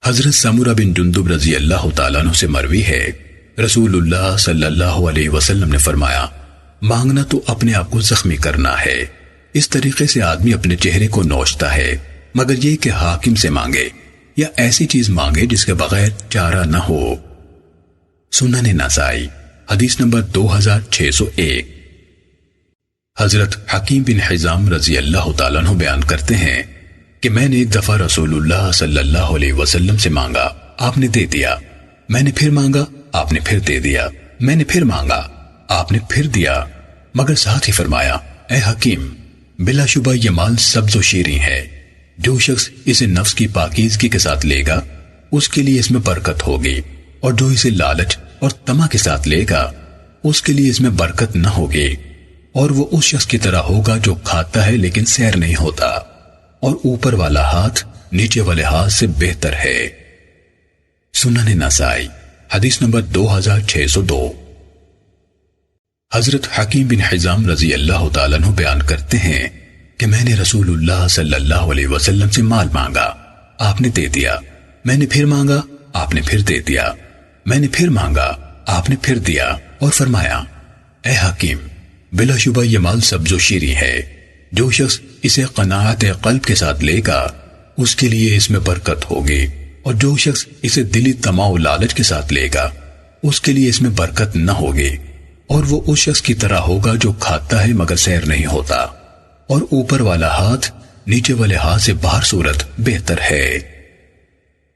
حضرت سمرہ بن جندب رضی اللہ تعالیٰ عنہ سے مروی ہے، رسول اللہ صلی اللہ علیہ وسلم نے فرمایا، مانگنا تو اپنے آپ کو زخمی کرنا ہے۔ اس طریقے سے آدمی اپنے چہرے کو نوچتا ہے، مگر یہ کہ حاکم سے مانگے یا ایسی چیز مانگے جس کے بغیر چارہ نہ ہو۔ سنن نسائی حدیث نمبر 2601۔ حضرت حکیم بن حزام رضی اللہ تعالیٰ عنہ بیان کرتے ہیں کہ میں نے ایک دفعہ رسول اللہ صلی اللہ علیہ وسلم سے مانگا، آپ نے دے دیا۔ میں نے پھر مانگا، آپ نے پھر دے دیا۔ میں نے پھر مانگا، آپ نے پھر دیا، مگر ساتھ ہی فرمایا، اے حکیم، بلا شبہ یہ مال سبز و شیریں ہے، جو شخص اسے نفس کی پاکیزگی کے ساتھ لے گا اس کے لیے اس میں برکت ہوگی، اور جو اسے لالچ اور طمع کے ساتھ لے گا اس کے لیے اس میں برکت نہ ہوگی، اور وہ اس شخص کی طرح ہوگا جو کھاتا ہے لیکن سیر نہیں ہوتا، اور اوپر والا ہاتھ نیچے والے ہاتھ سے بہتر ہے۔ سنن نسائی حدیث نمبر 2602۔ حضرت حکیم بن حزام رضی اللہ تعالیٰ عنہ بیان کرتے ہیں کہ میں نے رسول اللہ صلی اللہ علیہ وسلم سے مال مانگا، آپ نے دے دیا۔ میں نے پھر مانگا، آپ نے پھر دے دیا۔ میں نے پھر مانگا، آپ نے پھر دیا، اور فرمایا، اے حکیم، بلا شبہ یہ مال سبز و شیریں ہے، جو شخص اسے قناعت قلب کے ساتھ لے گا اس کے لیے اس میں برکت ہوگی، اور جو شخص اسے دلی طمع و لالچ کے ساتھ لے گا اس کے لیے اس میں برکت نہ ہوگی، اور وہ اس شخص کی طرح ہوگا جو کھاتا ہے مگر سیر نہیں ہوتا، اور اوپر والا ہاتھ نیچے والے ہاتھ سے باہر صورت بہتر ہے۔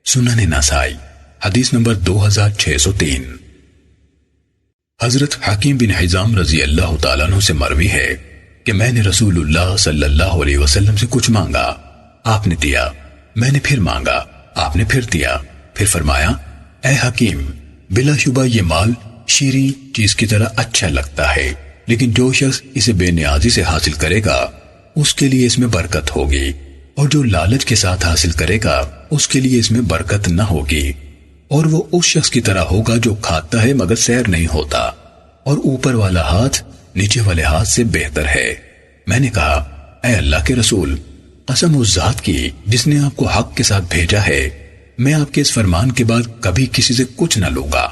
سنن نسائی حدیث نمبر 2603۔ حضرت حکیم بن حزام رضی اللہ تعالیٰ عنہ سے مروی ہے کہ میں نے رسول اللہ صلی اللہ علیہ وسلم سے کچھ مانگا، آپ نے دیا۔ میں نے پھر مانگا، آپ نے پھر دیا۔ پھر فرمایا، اے حکیم، بلا شبہ یہ مال شیریں چیز کی طرح اچھا لگتا ہے، لیکن جو شخص اسے بے نیازی سے حاصل کرے گا اس کے لیے اس میں برکت ہوگی، اور جو لالچ کے ساتھ حاصل کرے گا اس کے لیے اس میں برکت نہ ہوگی، اور وہ اس شخص کی طرح ہوگا جو کھاتا ہے مگر سیر نہیں ہوتا، اور اوپر والا ہاتھ نیچے والے ہاتھ سے بہتر ہے۔ میں نے کہا، اے اللہ کے رسول، قسم اس ذات کی جس نے آپ کو حق کے ساتھ بھیجا ہے، میں آپ کے اس فرمان کے بعد کبھی کسی سے کچھ نہ لوں گا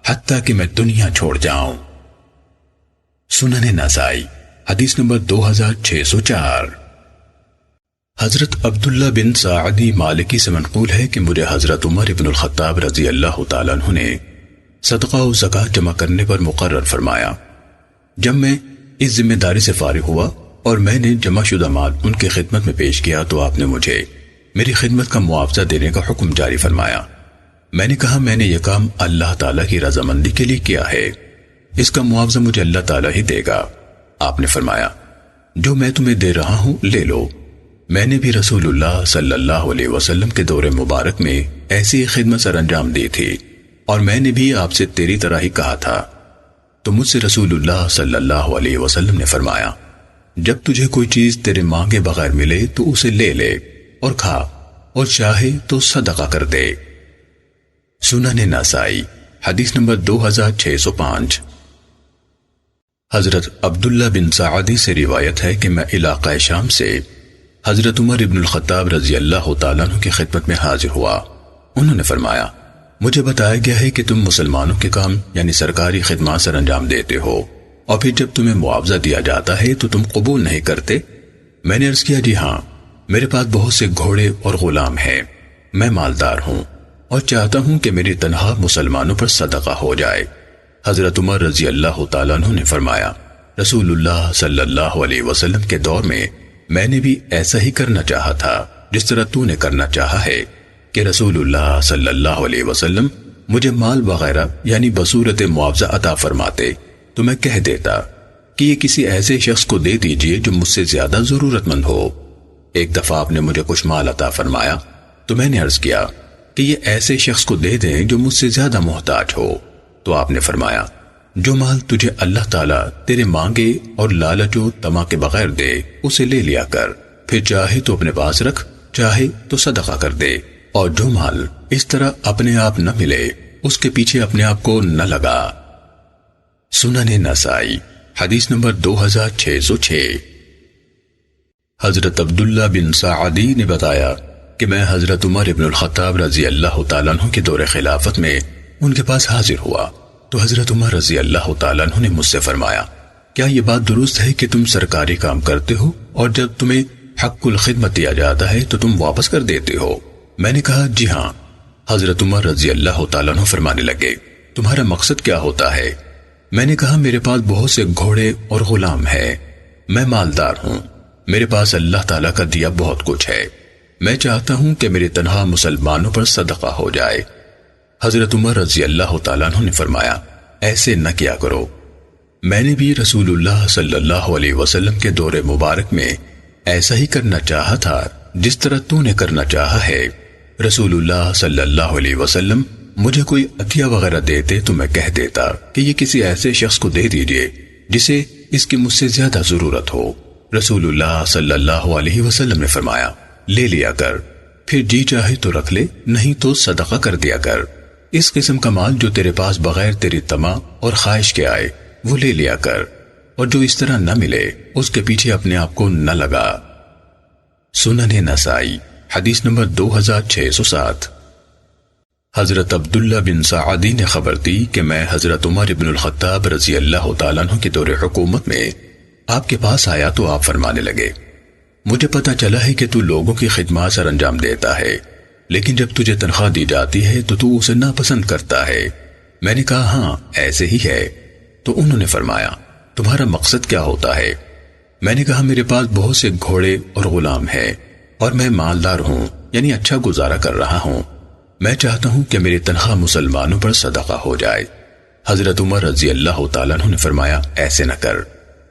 حتیٰ کہ میں دنیا چھوڑ جاؤں۔ سنن نسائی حدیث نمبر 2604۔ حضرت عبداللہ بن سعدی مالکی سے منقول ہے کہ مجھے حضرت عمر ابن الخطاب رضی اللہ تعالیٰ عنہ نے صدقہ و زکوٰۃ جمع کرنے پر مقرر فرمایا۔ جب میں اس ذمہ داری سے فارغ ہوا اور میں نے جمع شدہ مال ان کی خدمت میں پیش کیا تو آپ نے مجھے میری خدمت کا معاوضہ دینے کا حکم جاری فرمایا۔ میں نے کہا، میں نے یہ کام اللہ تعالیٰ کی رضامندی کے لیے کیا ہے، اس کا معاوضہ مجھے اللہ تعالیٰ ہی دے گا۔ آپ نے فرمایا، جو میں تمہیں دے رہا ہوں لے لو۔ میں نے بھی رسول اللہ صلی اللہ علیہ وسلم کے دور مبارک میں ایسی خدمت سر انجام دی تھی، اور میں نے بھی آپ سے تیری طرح ہی کہا تھا۔ تو مجھ سے رسول اللہ صلی اللہ علیہ وسلم نے فرمایا، جب تجھے کوئی چیز تیرے مانگے بغیر ملے تو اسے لے لے اور کھا، اور چاہے تو صدقہ کر دے۔ سنن نسائی حدیث نمبر 2605۔ حضرت عبداللہ بن سعدی سے روایت ہے کہ میں علاقہ شام سے حضرت عمر ابن الخطاب رضی اللہ تعالیٰ عنہ کی خدمت میں حاضر ہوا۔ انہوں نے فرمایا، مجھے بتایا گیا ہے کہ تم مسلمانوں کے کام یعنی سرکاری خدمات سر انجام دیتے ہو، اور پھر جب تمہیں معاوضہ دیا جاتا ہے تو تم قبول نہیں کرتے۔ میں نے عرض کیا، جی ہاں، میرے پاس بہت سے گھوڑے اور غلام ہیں، میں مالدار ہوں اور چاہتا ہوں کہ میری تنخواہ مسلمانوں پر صدقہ ہو جائے۔ حضرت عمر رضی اللہ تعالیٰ عنہ نے فرمایا، رسول اللہ صلی اللہ علیہ وسلم کے دور میں نے بھی ایسا ہی کرنا چاہا تھا جس طرح تو نے کرنا چاہا ہے، کہ رسول اللہ صلی اللہ علیہ وسلم مجھے مال وغیرہ یعنی بصورت معاوضہ عطا فرماتے تو میں کہہ دیتا کہ یہ کسی ایسے شخص کو دے دیجئے جو مجھ سے زیادہ ضرورت مند ہو۔ ایک دفعہ آپ نے مجھے کچھ مال عطا فرمایا تو میں نے عرض کیا کہ یہ ایسے شخص کو دے دیں جو مجھ سے زیادہ محتاج ہو، تو آپ نے فرمایا، جو مال تجھے اللہ تعالیٰ تیرے مانگے اور لالچ و طمع کے بغیر دے اسے لے لیا کر، پھر چاہے تو اپنے پاس رکھ، چاہے تو صدقہ کر دے، اور جو مال اس طرح اپنے آپ نہ ملے اس کے پیچھے اپنے آپ کو نہ لگا۔ سنن نسائی حدیث نمبر 2606۔ حضرت عبداللہ بن سعدی نے بتایا کہ میں حضرت عمر ابن الخطاب رضی اللہ تعالیٰ عنہ کے دور خلافت میں ان کے پاس حاضر ہوا تو حضرت عمر رضی اللہ تعالیٰ عنہ نے مجھ سے فرمایا، کیا یہ بات درست ہے کہ تم سرکاری کام کرتے ہو اور جب تمہیں حق الخدمت دیا جاتا ہے تو تم واپس کر دیتے ہو؟ میں نے کہا جی ہاں۔ حضرت عمر رضی اللہ تعالیٰ عنہ فرمانے لگے، تمہارا مقصد کیا ہوتا ہے؟ میں نے کہا میرے پاس بہت سے گھوڑے اور غلام ہے، میں مالدار ہوں، میرے پاس اللہ تعالیٰ کا دیا بہت کچھ ہے، میں چاہتا ہوں کہ میری تنہا مسلمانوں پر صدقہ ہو جائے۔ حضرت عمر رضی اللہ تعالیٰ عنہ نے فرمایا، ایسے نہ کیا کرو، میں نے بھی رسول اللہ صلی اللہ علیہ وسلم کے دور مبارک میں ایسا ہی کرنا چاہا تھا جس طرح تو نے کرنا چاہا ہے۔ رسول اللہ صلی اللہ علیہ وسلم مجھے کوئی عطیہ وغیرہ دیتے تو میں کہہ دیتا کہ یہ کسی ایسے شخص کو دے دیجئے جسے اس کی مجھ سے زیادہ ضرورت ہو۔ رسول اللہ صلی اللہ علیہ وسلم نے فرمایا، لے لیا کر، پھر جی چاہے تو رکھ لے، نہیں تو صدقہ کر دیا کر۔ اس قسم کا مال جو تیرے پاس بغیر تیری طمع اور خواہش کے آئے وہ لے لیا کر، اور جو اس طرح نہ ملے اس کے پیچھے اپنے آپ کو نہ لگا۔ سنن نسائی حدیث نمبر 2607۔ حضرت عبداللہ بن سعدی نے خبر دی کہ میں حضرت عمر بن الخطاب رضی اللہ تعالیٰ عنہ کے دور حکومت میں آپ کے پاس آیا تو آپ فرمانے لگے، مجھے پتہ چلا ہے کہ تو لوگوں کی خدمات سر انجام دیتا ہے، لیکن جب تجھے تنخواہ دی جاتی ہے تو تو اسے ناپسند کرتا ہے۔ میں نے کہا ہاں ایسے ہی ہے۔ تو انہوں نے فرمایا، تمہارا مقصد کیا ہوتا ہے؟ میں نے کہا میرے پاس بہت سے گھوڑے اور غلام ہیں اور میں مالدار ہوں، یعنی اچھا گزارا کر رہا ہوں، میں چاہتا ہوں کہ میری تنخواہ مسلمانوں پر صدقہ ہو جائے۔ حضرت عمر رضی اللہ تعالیٰ عنہ نے فرمایا، ایسے نہ کر،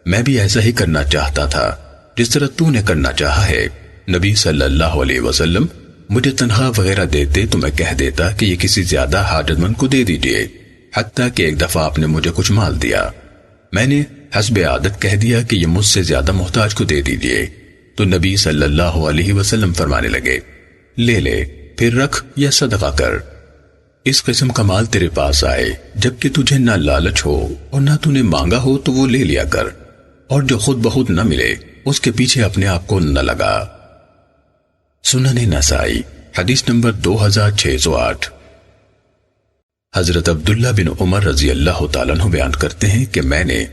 میں بھی ایسا ہی کرنا چاہتا تھا جس طرح تو نے کرنا چاہا ہے۔ نبی صلی اللہ علیہ وسلم مجھے تنخواہ وغیرہ دیتے تو میں کہہ دیتا کہ یہ کسی زیادہ حاجت مند کو دے دیجئے، حتیٰ کہ ایک دفعہ آپ نے مجھے کچھ مال دیا، میں نے حسب عادت کہہ دیا کہ یہ مجھ سے زیادہ محتاج کو دے دیجئے، تو نبی صلی اللہ علیہ وسلم فرمانے لگے، لے لے، پھر رکھ یا صدقہ کر۔ اس قسم کا مال تیرے پاس آئے جبکہ تجھے نہ لالچ ہو اور نہ تو نے مانگا ہو تو وہ لے لیا کر، اور جو خود بخود نہ ملے اس کے پیچھے اپنے آپ کو نہ لگا۔ سنن نسائی حدیث نمبر 2608۔ حضرت عبداللہ بن عمر رضی اللہ تعالیٰ عنہ بیان کرتے ہیں کہ میں نے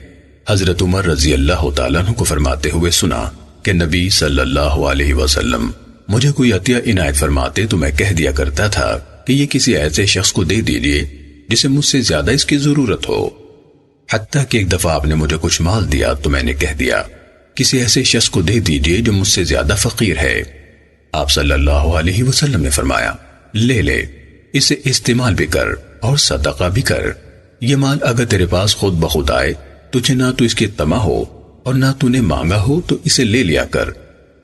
حضرت عمر رضی اللہ تعالیٰ عنہ کو فرماتے ہوئے سنا کہ نبی صلی اللہ علیہ وسلم مجھے کوئی عطیہ عنایت فرماتے تو میں کہہ دیا کرتا تھا کہ یہ کسی ایسے شخص کو دے دیجئے جسے مجھ سے زیادہ اس کی ضرورت ہو، حتیٰ کہ ایک دفعہ آپ نے مجھے کچھ مال دیا تو میں نے کہہ دیا کسی ایسے شخص کو دے دیجئے جو مجھ سے زیادہ فقیر ہے۔ آپ صلی اللہ علیہ وسلم نے فرمایا، لے لے، اسے استعمال بھی کر اور صدقہ بھی کر، یہ مال اگر تیرے پاس خود بخود آئے تجھے نہ تو اس کی طمع ہو اور نہ تو نے مانگا ہو تو اسے لے لیا کر،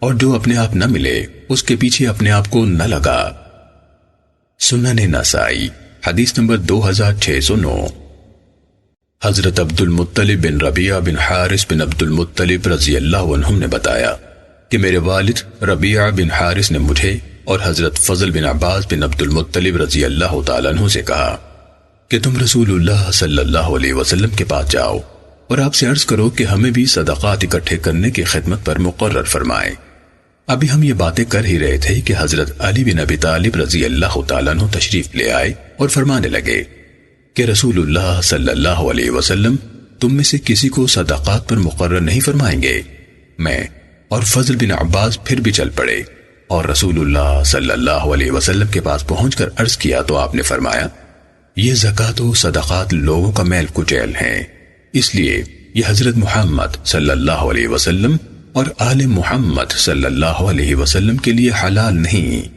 اور جو اپنے آپ نہ ملے اس کے پیچھے اپنے آپ کو نہ لگا۔ سنن نسائی حدیث نمبر 2609۔ حضرت عبد المطلب بن ربیعہ بن حارث بن عبد المطلب رضی اللہ عنہم نے بتایا کہ میرے والد ربیعہ بن حارث نے مجھے اور حضرت فضل بن عباس بن عبد المطلب رضی اللہ تعالیٰ عنہ سے کہا کہ تم رسول اللہ صلی اللہ علیہ وسلم کے پاس جاؤ اور آپ سے عرض کرو کہ ہمیں بھی صدقات اکٹھے کرنے کی خدمت پر مقرر فرمائیں۔ ابھی ہم یہ باتیں کر ہی رہے تھے کہ حضرت علی بن ابی طالب رضی اللہ تعالیٰ عنہ تشریف لے آئے اور فرمانے لگے کہ رسول اللہ صلی اللہ علیہ وسلم تم میں سے کسی کو صدقات پر مقرر نہیں فرمائیں گے۔ میں اور فضل بن عباس پھر بھی چل پڑے اور رسول اللہ صلی اللہ علیہ وسلم کے پاس پہنچ کر عرض کیا تو آپ نے فرمایا، یہ زکوٰۃ و صدقات لوگوں کا میل کچیل ہیں، اس لیے یہ حضرت محمد صلی اللہ علیہ وسلم اور آل محمد صلی اللہ علیہ وسلم کے لیے حلال نہیں۔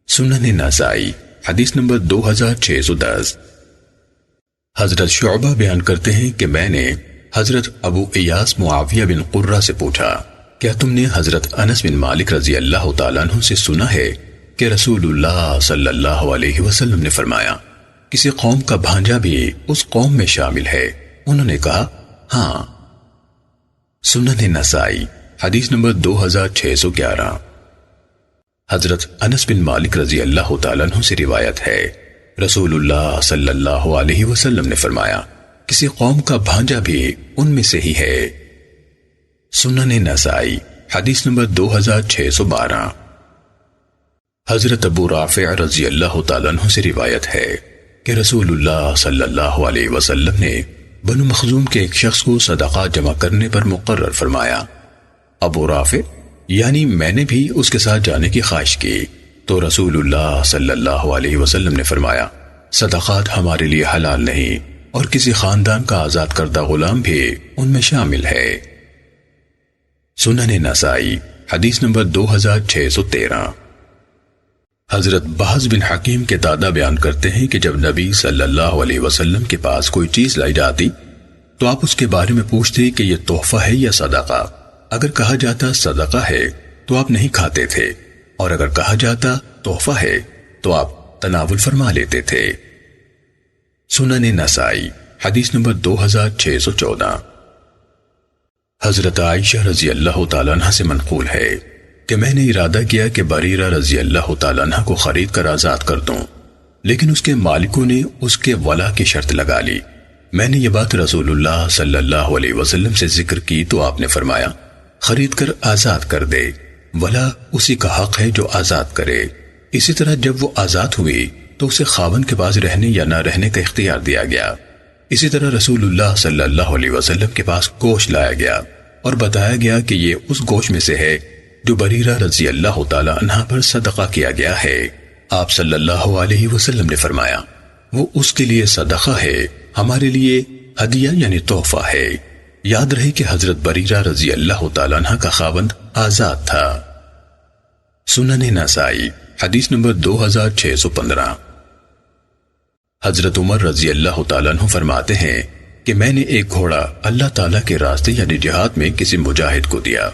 سنن نسائی حدیث نمبر 2610۔ حضرت شعبہ بیان کرتے ہیں کہ میں نے حضرت ابو ایاس معاویہ بن قرہ سے پوچھا، کیا تم نے حضرت انس بن مالک رضی اللہ تعالیٰ عنہ سے سنا ہے کہ رسول اللہ صلی اللہ علیہ وسلم نے فرمایا کسی قوم کا بھانجا بھی اس قوم میں شامل ہے؟ انہوں نے کہا ہاں۔ سنن نسائی حدیث نمبر 2611۔ حضرت انس بن مالک رضی اللہ تعالیٰ عنہ سے روایت ہے، رسول اللہ صلی اللہ علیہ وسلم نے فرمایا کسی قوم کا بھانجا بھی ان میں سے ہی ہے۔ سنن نسائی حدیث نمبر 2612۔ حضرت ابو رافع رضی اللہ تعالیٰ عنہ سے روایت ہے کہ رسول اللہ صلی اللہ علیہ وسلم نے بنو مخزوم کے ایک شخص کو صدقہ جمع کرنے پر مقرر فرمایا۔ ابو رافع یعنی میں نے بھی اس کے ساتھ جانے کی خواہش کی تو رسول اللہ صلی اللہ علیہ وسلم نے فرمایا صدقات ہمارے لیے حلال نہیں اور کسی خاندان کا آزاد کردہ غلام بھی ان میں شامل ہے۔ سنن نسائی حدیث نمبر 2613۔ حضرت بہز بن حکیم کے دادا بیان کرتے ہیں کہ جب نبی صلی اللہ علیہ وسلم کے پاس کوئی چیز لائی جاتی تو آپ اس کے بارے میں پوچھتے کہ یہ تحفہ ہے یا صدقہ۔ اگر کہا جاتا صدقہ ہے تو آپ نہیں کھاتے تھے اور اگر کہا جاتا تحفہ ہے تو آپ تناول فرما لیتے تھے۔ سنن نسائی حدیث نمبر 2614۔ حضرت عائشہ رضی اللہ تعالیٰ عنہ سے منقول ہے کہ میں نے ارادہ کیا کہ بریرہ رضی اللہ تعالیٰ عنہ کو خرید کر آزاد کر دوں، لیکن اس کے مالکوں نے اس کے ولا کی شرط لگا لی۔ میں نے یہ بات رسول اللہ صلی اللہ علیہ وسلم سے ذکر کی تو آپ نے فرمایا خرید کر آزاد کر دے، ولا اسی کا حق ہے جو آزاد کرے۔ اسی طرح جب وہ آزاد ہوئی تو اسے خاوند کے پاس رہنے یا نہ رہنے کا اختیار دیا گیا۔ اسی طرح رسول اللہ صلی اللہ علیہ وسلم کے پاس گوشت لایا گیا اور بتایا گیا کہ یہ اس گوشت میں سے ہے جو بریرہ رضی اللہ تعالی عنہ پر صدقہ کیا گیا ہے۔ آپ صلی اللہ علیہ وسلم نے فرمایا وہ اس کے لیے صدقہ ہے، ہمارے لیے ہدیہ یعنی تحفہ ہے۔ یاد رہے کہ حضرت بریرہ رضی اللہ تعالی عنہ کا خاوند آزاد تھا۔ سنن نسائی حدیث نمبر 2615۔ حضرت عمر رضی اللہ تعالیٰ عنہ فرماتے ہیں کہ میں نے ایک گھوڑا اللہ تعالیٰ کے راستے یعنی جہاد میں کسی مجاہد کو دیا۔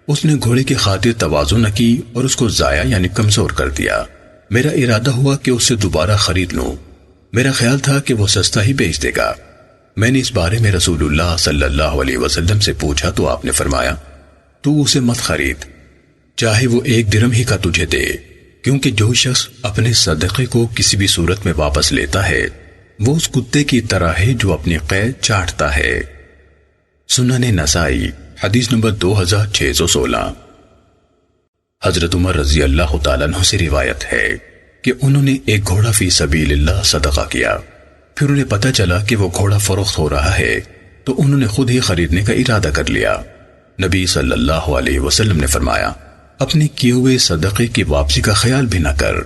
اس نے گھوڑے کی خاطر تواضع نہ کی اور اس کو ضائع یعنی کمزور کر دیا۔ میرا ارادہ ہوا کہ اس سے دوبارہ خرید لوں، میرا خیال تھا کہ وہ سستا ہی بیچ دے گا۔ میں نے اس بارے میں رسول اللہ صلی اللہ علیہ وسلم سے پوچھا تو آپ نے فرمایا تو اسے مت خرید، چاہے وہ 1 درہم ہی کا تجھے دے، کیونکہ جو شخص اپنے صدقے کو کسی بھی صورت میں واپس لیتا ہے وہ اس کتے کی طرح ہے جو اپنی قید چاٹتا ہے۔ سنن نسائی حدیث نمبر 2616۔ حضرت عمر رضی اللہ تعالیٰ عنہ سے روایت ہے کہ انہوں نے ایک گھوڑا فی سبیل اللہ صدقہ کیا، پھر انہیں پتہ چلا کہ وہ گھوڑا فروخت ہو رہا ہے تو انہوں نے خود ہی خریدنے کا ارادہ کر لیا۔ نبی صلی اللہ علیہ وسلم نے فرمایا اپنے کیے ہوئے صدقے کی واپسی کا خیال بھی نہ کر۔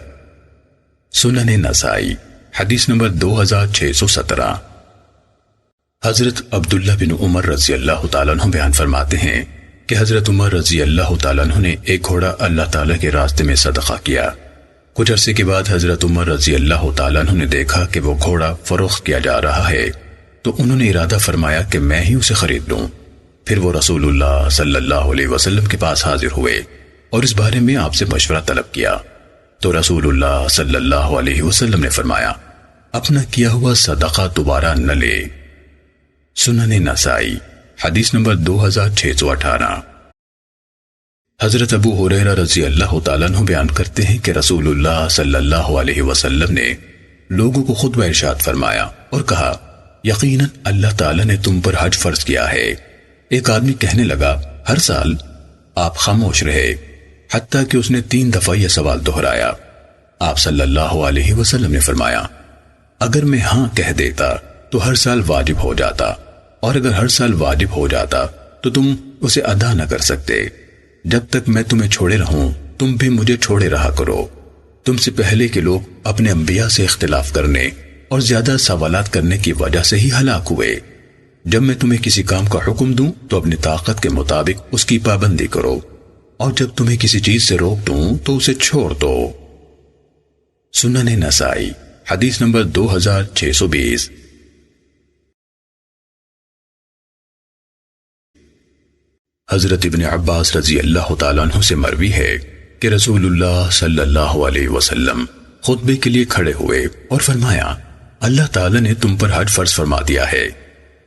سنن نسائی حدیث نمبر 2617۔ حضرت عبداللہ بن عمر رضی اللہ تعالیٰ عنہ بیان فرماتے ہیں کہ حضرت عمر رضی اللہ تعالیٰ عنہ نے ایک گھوڑا اللہ تعالیٰ کے راستے میں صدقہ کیا۔ کچھ عرصے کے بعد حضرت عمر رضی اللہ تعالیٰ عنہ نے دیکھا کہ وہ گھوڑا فروخت کیا جا رہا ہے تو انہوں نے ارادہ فرمایا کہ میں ہی اسے خرید لوں۔ پھر وہ رسول اللہ صلی اللہ علیہ وسلم کے پاس حاضر ہوئے اور اس بارے میں آپ سے مشورہ طلب کیا تو رسول اللہ صلی اللہ علیہ وسلم نے فرمایا اپنا کیا ہوا صدقہ دوبارہ نہ لے۔ سنن نسائی حدیث نمبر 2618۔ حضرت ابو ہریرہ رضی اللہ تعالیٰ عنہ بیان کرتے ہیں کہ رسول اللہ صلی اللہ علیہ وسلم نے لوگوں کو خطبہ ارشاد فرمایا اور کہا یقیناً اللہ تعالیٰ نے تم پر حج فرض کیا ہے۔ ایک آدمی کہنے لگا ہر سال؟ آپ خاموش رہے حتیٰ کہ اس نے 3 دفعہ یہ سوال دہرایا۔ آپ صلی اللہ علیہ وسلم نے فرمایا اگر میں ہاں کہہ دیتا تو ہر سال واجب ہو جاتا، اور اگر ہر سال واجب ہو جاتا تو تم اسے ادا نہ کر سکتے۔ جب تک میں تمہیں چھوڑے رہوں تم بھی مجھے چھوڑے رہا کرو۔ تم سے پہلے کے لوگ اپنے انبیاء سے اختلاف کرنے اور زیادہ سوالات کرنے کی وجہ سے ہی ہلاک ہوئے۔ جب میں تمہیں کسی کام کا حکم دوں تو اپنی طاقت کے مطابق اس کی پابندی کرو، اور جب تمہیں کسی چیز سے روک دوں تو اسے چھوڑ دو۔ سنن نسائی حدیث نمبر 2620۔ حضرت ابن عباس رضی اللہ تعالیٰ عنہ سے مروی ہے کہ رسول اللہ صلی اللہ علیہ وسلم خطبے کے لیے کھڑے ہوئے اور فرمایا اللہ تعالیٰ نے تم پر حج فرض فرما دیا ہے۔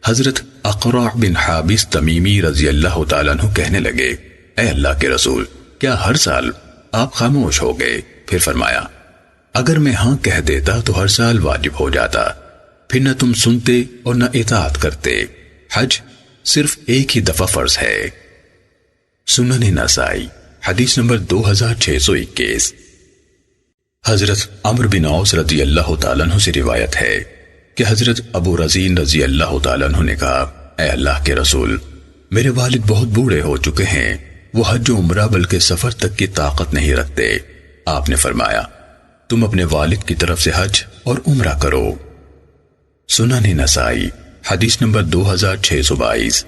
حضرت اقرع بن حابس تمیمی رضی اللہ تعالیٰ عنہ کہنے لگے اے اللہ کے رسول کیا ہر سال؟ آپ خاموش ہو گئے۔ پھر فرمایا اگر میں ہاں کہہ دیتا تو ہر سال واجب ہو جاتا، پھر نہ تم سنتے اور نہ اطاعت کرتے۔ حج صرف ایک ہی دفعہ فرض ہے۔ سنن نسائی حدیث نمبر 2621۔ حضرت عمرو بن عوص رضی اللہ تعالیٰ عنہ سے روایت ہے کہ حضرت ابو رزین رضی اللہ تعالیٰ عنہ نے کہا، اے اللہ کے رسول، میرے والد بہت بوڑھے ہو چکے ہیں، وہ حج و عمرہ بلکہ سفر تک کی طاقت نہیں رکھتے۔ آپ نے فرمایا، تم اپنے والد کی طرف سے حج اور عمرہ کرو۔ سنن نسائی حدیث نمبر 2622۔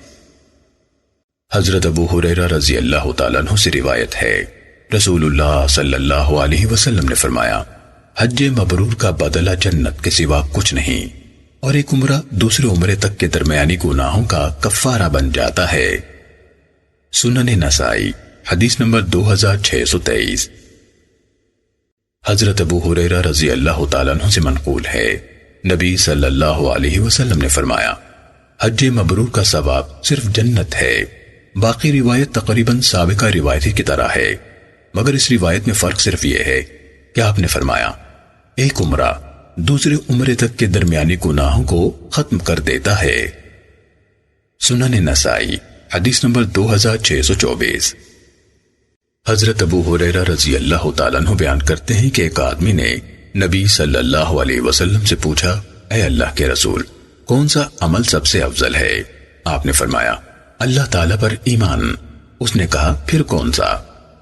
حضرت ابو ہریرہ رضی اللہ تعالیٰ عنہ سے روایت ہے، رسول اللہ صلی اللہ علیہ وسلم نے فرمایا، حج مبرور کا بدلہ جنت کے سوا کچھ نہیں، اور ایک عمرہ دوسرے عمرے تک کے درمیانی گناہوں کا کفارہ بن جاتا ہے۔ سنن نسائی حدیث نمبر 2623۔ حضرت ابو ہریرہ رضی اللہ تعالیٰ عنہ سے منقول ہے، نبی صلی اللہ علیہ وسلم نے فرمایا، حج مبرور کا ثواب صرف جنت ہے۔ باقی روایت تقریباً سابقہ روایتی کی طرح ہے، مگر اس روایت میں فرق صرف یہ ہے کہ آپ نے فرمایا، ایک عمرہ دوسرے عمرے تک کے درمیانی گناہوں کو ختم کر دیتا ہے۔ سنن نسائی حدیث نمبر 2624۔ حضرت ابو ہریرہ رضی اللہ تعالیٰ عنہ بیان کرتے ہیں کہ ایک آدمی نے نبی صلی اللہ علیہ وسلم سے پوچھا، اے اللہ کے رسول، کون سا عمل سب سے افضل ہے؟ آپ نے فرمایا، اللہ تعالیٰ پر ایمان۔ اس نے کہا، پھر کون سا؟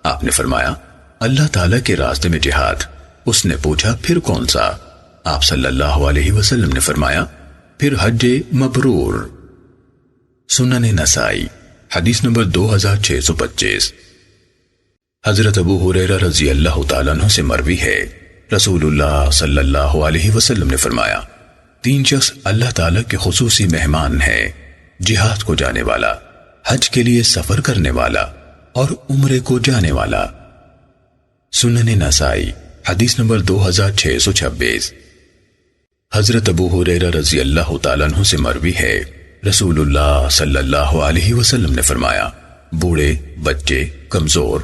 آپ نے فرمایا، اللہ تعالیٰ کے راستے میں جہاد۔ اس نے پوچھا، پھر کون سا؟ آپ صلی اللہ علیہ وسلم نے فرمایا، پھر حج مبرور۔ سنن نسائی حدیث نمبر 2625۔ حضرت ابو ہریرہ رضی اللہ تعالیٰ عنہ سے مروی ہے، رسول اللہ صلی اللہ علیہ وسلم نے فرمایا، 3 شخص اللہ تعالیٰ کے خصوصی مہمان ہیں، جہاد کو جانے والا، حج کے لیے سفر کرنے والا اور عمرے کو جانے والا۔ سنن نسائی حدیث نمبر 2626۔ حضرت ابو ہریرہ رضی اللہ تعالیٰ عنہ سے مروی ہے، رسول اللہ صلی اللہ علیہ وسلم نے فرمایا، بوڑھے، بچے، کمزور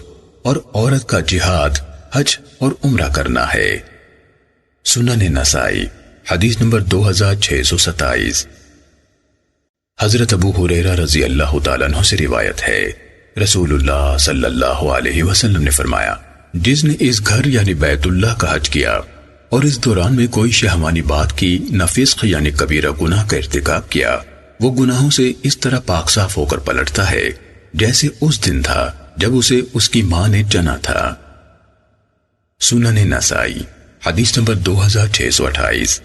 اور عورت کا جہاد حج اور عمرہ کرنا ہے۔ سنن نسائی حدیث نمبر 2627۔ حضرت ابو ہریرہ رضی اللہ تعالیٰ عنہ سے روایت ہے، رسول اللہ صلی اللہ علیہ وسلم نے فرمایا، جس نے اس گھر یعنی بیت اللہ کا حج کیا اور اس دوران میں کوئی شہوانی بات کی، نہ فسق یعنی کبیرہ گناہ کا ارتکاب کیا، وہ گناہوں سے اس طرح پاک صاف ہو کر پلٹتا ہے جیسے اس دن تھا جب اسے اس کی ماں نے جنا تھا۔ سنن نسائی حدیث نمبر 2628۔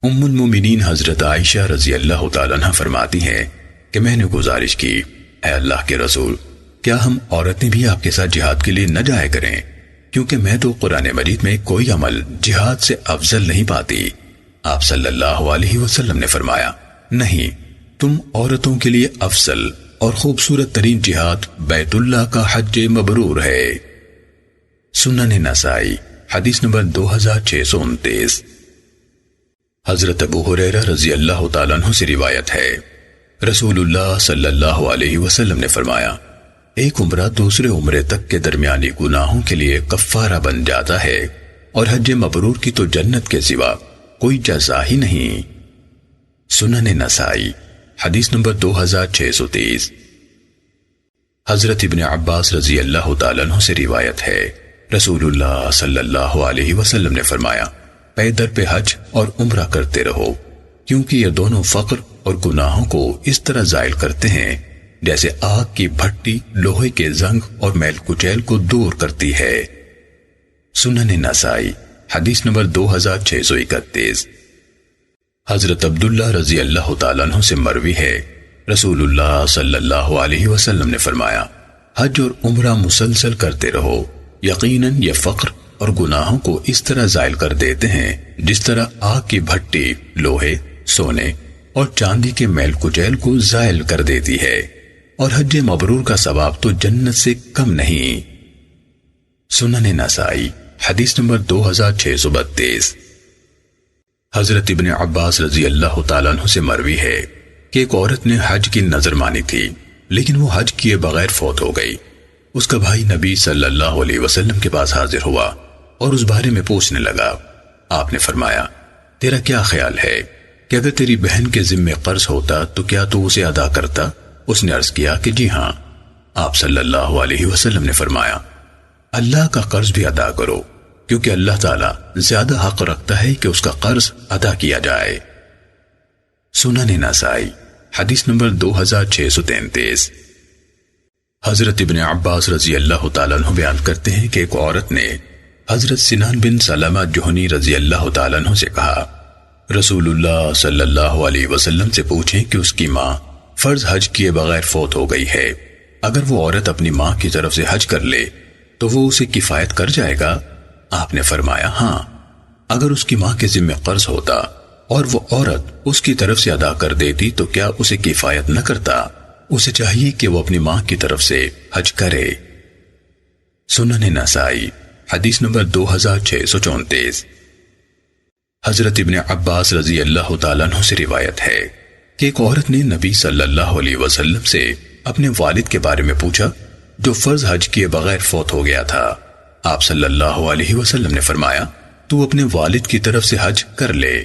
ام المومنین حضرت عائشہ رضی اللہ تعالیٰ عنہ فرماتی ہیں کہ میں نے گزارش کی، اے اللہ کے رسول، کیا ہم عورتیں بھی آپ کے ساتھ جہاد کے لیے نہ جائے کریں؟ کیونکہ میں تو قرآن مجید میں کوئی عمل جہاد سے افضل نہیں پاتی۔ آپ صلی اللہ علیہ وسلم نے فرمایا، نہیں، تم عورتوں کے لیے افضل اور خوبصورت ترین جہاد بیت اللہ کا حج مبرور ہے۔ سنن نسائی حدیث نمبر 2629۔ حضرت ابو ہریرہ رضی اللہ تعالیٰ عنہ سے روایت ہے، رسول اللہ صلی اللہ علیہ وسلم نے فرمایا، ایک عمرہ دوسرے عمرے تک کے درمیانی گناہوں کے لیے کفارہ بن جاتا ہے، اور حج مبرور کی تو جنت کے سوا کوئی جزا ہی نہیں۔ سنن نسائی حدیث نمبر 2630۔ حضرت ابن عباس رضی اللہ تعالیٰ عنہ سے روایت ہے، رسول اللہ صلی اللہ علیہ وسلم نے فرمایا، پے در پہ حج اور عمرہ کرتے رہو، کیونکہ یہ دونوں فقر اور گناہوں کو اس طرح زائل کرتے ہیں جیسے آگ کی بھٹی لوہے کے زنگ اور میل کچیل کو دور کرتی ہے۔ سنن نسائی حدیث نمبر 2631۔ حضرت عبداللہ رضی اللہ تعالیٰ عنہ سے مروی ہے، رسول اللہ صلی اللہ علیہ وسلم نے فرمایا، حج اور عمرہ مسلسل کرتے رہو، یقیناً یہ فقر اور گناہوں کو اس طرح زائل کر دیتے ہیں جس طرح آگ کی بھٹی لوہے، سونے اور چاندی کے میل کچیل کو زائل کر دیتی ہے، اور حج مبرور کا ثواب تو جنت سے کم نہیں۔ سنن نسائی حدیث نمبر 2632۔ حضرت ابن عباس رضی اللہ تعالیٰ عنہ سے مروی ہے کہ ایک عورت نے حج کی نظر مانی تھی، لیکن وہ حج کیے بغیر فوت ہو گئی۔ اس کا بھائی نبی صلی اللہ علیہ وسلم کے پاس حاضر ہوا اور اس بارے میں پوچھنے لگا۔ آپ نے فرمایا، تیرا کیا خیال ہے کہ اگر تیری بہن کے ذمہ قرض ہوتا تو کیا تو اسے ادا کرتا؟ اس نے عرض کیا کہ جی ہاں۔ آپ صلی اللہ علیہ وسلم نے فرمایا، اللہ کا قرض بھی ادا کرو، کیونکہ اللہ تعالیٰ زیادہ حق رکھتا ہے کہ اس کا قرض ادا کیا جائے۔ سنن نسائی حدیث نمبر 2633۔ حضرت ابن عباس رضی اللہ تعالیٰ عنہ بیان کرتے ہیں کہ ایک عورت نے حضرت سنان بن سلمہ جوہنی رضی اللہ تعالیٰ عنہ سے کہا، رسول اللہ صلی اللہ علیہ وسلم سے پوچھیں کہ اس کی ماں فرض حج کیے بغیر فوت ہو گئی ہے، اگر وہ عورت اپنی ماں کی طرف سے حج کر لے تو وہ اسے کفایت کر جائے گا؟ آپ نے فرمایا ہاں، اگر اس کی ماں کے ذمہ قرض ہوتا اور وہ عورت اس کی طرف سے ادا کر دیتی تو کیا اسے کفایت نہ کرتا؟ اسے چاہیے کہ وہ اپنی ماں کی طرف سے حج کرے۔ سنن نسائی حدیث نمبر 2634۔ حضرت ابن عباس رضی اللہ تعالیٰ عنہ سے روایت ہے کہ ایک عورت نے نبی صلی اللہ علیہ وسلم سے اپنے والد کے بارے میں پوچھا جو فرض حج کیے بغیر فوت ہو گیا تھا۔ آپ صلی اللہ علیہ وسلم نے فرمایا تو اپنے والد کی طرف سے حج کر لے۔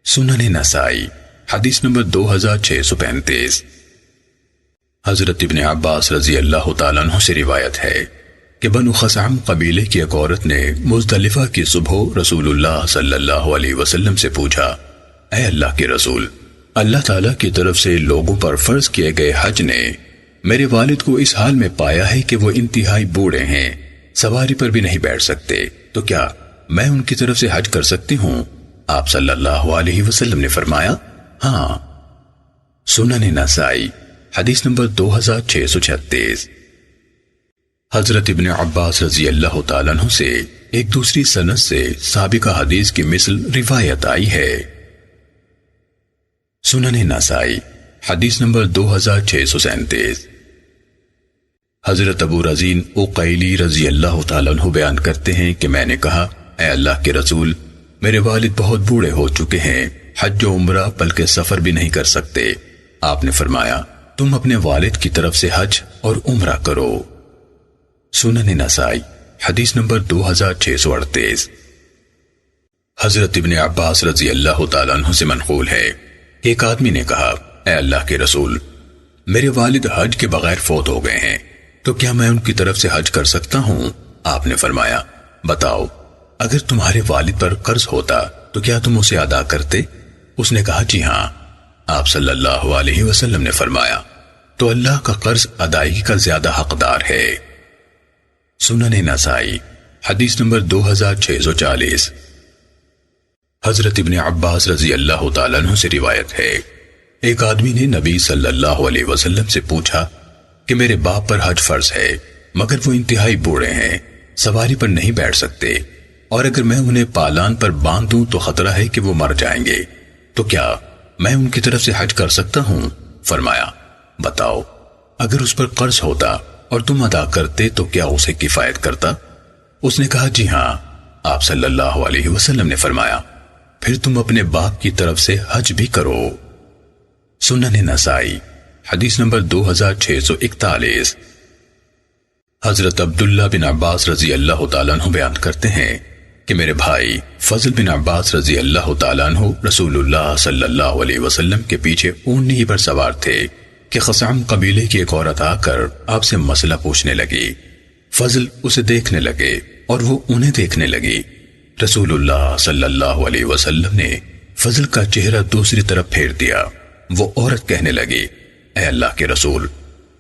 سنن نسائی حدیث نمبر 2635۔ حضرت ابن عباس رضی اللہ تعالیٰ عنہ سے روایت ہے کہ بنو خثعم قبیلے کی ایک عورت نے مزدلفہ کی صبح رسول اللہ صلی اللہ علیہ وسلم سے پوچھا، اے اللہ کے رسول، اللہ تعالیٰ کی طرف سے لوگوں پر فرض کیے گئے حج نے میرے والد کو اس حال میں پایا ہے کہ وہ انتہائی بوڑھے ہیں، سواری پر بھی نہیں بیٹھ سکتے، تو کیا میں ان کی طرف سے حج کر سکتی ہوں؟ آپ صلی اللہ علیہ وسلم نے فرمایا ہاں۔ سنن نسائی حدیث نمبر 2636۔ حضرت ابن عباس رضی اللہ تعالیٰ عنہ سے ایک دوسری سند سے سابقہ حدیث کی مثل روایت آئی ہے۔ سنن نسائی حدیث نمبر 2637۔ حضرت ابو رزین اقیلی رضی اللہ تعالیٰ عنہ بیان کرتے ہیں کہ میں نے کہا، اے اللہ کے رسول، میرے والد بہت بوڑھے ہو چکے ہیں، حج و عمرہ بلکہ سفر بھی نہیں کر سکتے۔ آپ نے فرمایا تم اپنے والد کی طرف سے حج اور عمرہ کرو۔ سنن نسائی حدیث نمبر 2638۔ حضرت ابن عباس رضی اللہ تعالیٰ عنہ سے منقول ہے کہ ایک آدمی نے کہا، اے اللہ کے رسول، میرے والد حج کے بغیر فوت ہو گئے ہیں، تو کیا میں ان کی طرف سے حج کر سکتا ہوں؟ آپ نے فرمایا بتاؤ، اگر تمہارے والد پر قرض ہوتا تو کیا تم اسے ادا کرتے؟ اس نے کہا جی ہاں۔ آپ صلی اللہ علیہ وسلم نے فرمایا تو اللہ کا قرض ادائیگی کا زیادہ حقدار ہے۔ سنن نسائی حدیث نمبر 2640۔ حضرت ابن عباس رضی اللہ تعالیٰ عنہ سے روایت ہے، ایک آدمی نے نبی صلی اللہ علیہ وسلم سے پوچھا کہ میرے باپ پر حج فرض ہے، مگر وہ انتہائی بوڑھے ہیں، سواری پر نہیں بیٹھ سکتے، اور اگر میں انہیں پالان پر باندھ دوں تو خطرہ ہے کہ وہ مر جائیں گے، تو کیا میں ان کی طرف سے حج کر سکتا ہوں؟ فرمایا بتاؤ، اگر اس پر قرض ہوتا اور تم ادا کرتے تو کیا اسے کفایت کرتا؟ اس نے کہا جی ہاں۔ آپ صلی اللہ علیہ وسلم نے فرمایا پھر تم اپنے باپ کی طرف سے حج بھی کرو۔ سنن نسائی حدیث نمبر 2641۔ حضرت عبداللہ بن عباس رضی اللہ تعالیٰ عنہ بیان کرتے ہیں کہ میرے بھائی فضل بن عباس رضی اللہ تعالیٰ عنہ رسول اللہ صلی اللہ علیہ وسلم کے پیچھے اونٹنی پر سوار تھے کہ خثعم قبیلے کی ایک عورت آ کر آپ سے مسئلہ پوچھنے لگی۔ فضل اسے دیکھنے لگے اور وہ انہیں دیکھنے لگی۔ رسول اللہ صلی اللہ علیہ وسلم نے فضل کا چہرہ دوسری طرف پھیر دیا۔ وہ عورت کہنے لگی، اے اللہ کے رسول،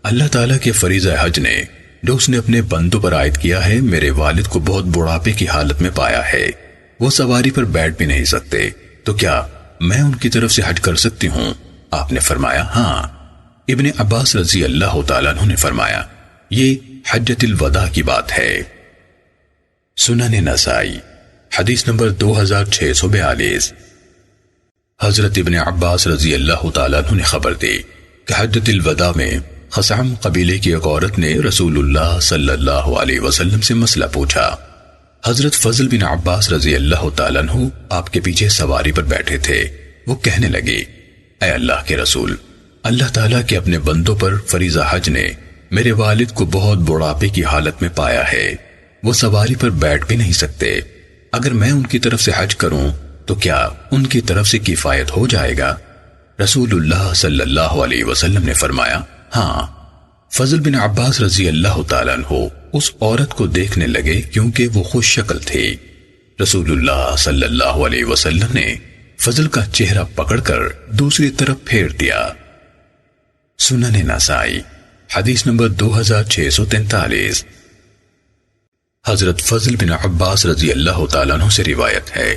اللہ تعالیٰ کے فریضہ حج نے جو اس نے اپنے بندوں پر عائد کیا ہے میرے والد کو بہت بڑھاپے کی حالت میں پایا ہے، وہ سواری پر بیٹھ بھی نہیں سکتے، تو کیا میں ان کی طرف سے حج کر سکتی ہوں؟ آپ نے فرمایا ہاں۔ ابن عباس رضی اللہ تعالیٰ عنہ نے فرمایا یہ حجۃ الوداع کی بات ہے۔ سنن نسائی حدیث نمبر 2642۔ حضرت ابن عباس رضی اللہ تعالیٰ عنہ نے خبر دی کہ حجۃ الوداع میں خثعم قبیلے کی ایک عورت نے رسول اللہ صلی اللہ علیہ وسلم سے مسئلہ پوچھا۔ حضرت فضل بن عباس رضی اللہ تعالیٰ عنہ آپ کے پیچھے سواری پر بیٹھے تھے۔ وہ کہنے لگے، اے اللہ کے رسول، اللہ تعالیٰ کے اپنے بندوں پر فریضہ حج نے میرے والد کو بہت بڑھاپے کی حالت میں پایا ہے، وہ سواری پر بیٹھ بھی نہیں سکتے، اگر میں ان کی طرف سے حج کروں تو کیا ان کی طرف سے کفایت ہو جائے گا؟ رسول اللہ صلی اللہ علیہ وسلم نے فرمایا ہاں۔ فضل بن عباس رضی اللہ تعالیٰ عنہ اس عورت کو دیکھنے لگے کیونکہ وہ خوش شکل تھی۔ رسول اللہ صلی اللہ علیہ وسلم نے فضل کا چہرہ پکڑ کر دوسری طرف پھیر دیا۔ سنن نسائی حدیث نمبر 2643۔ حضرت فضل بن عباس رضی اللہ تعالیٰ عنہ سے روایت ہے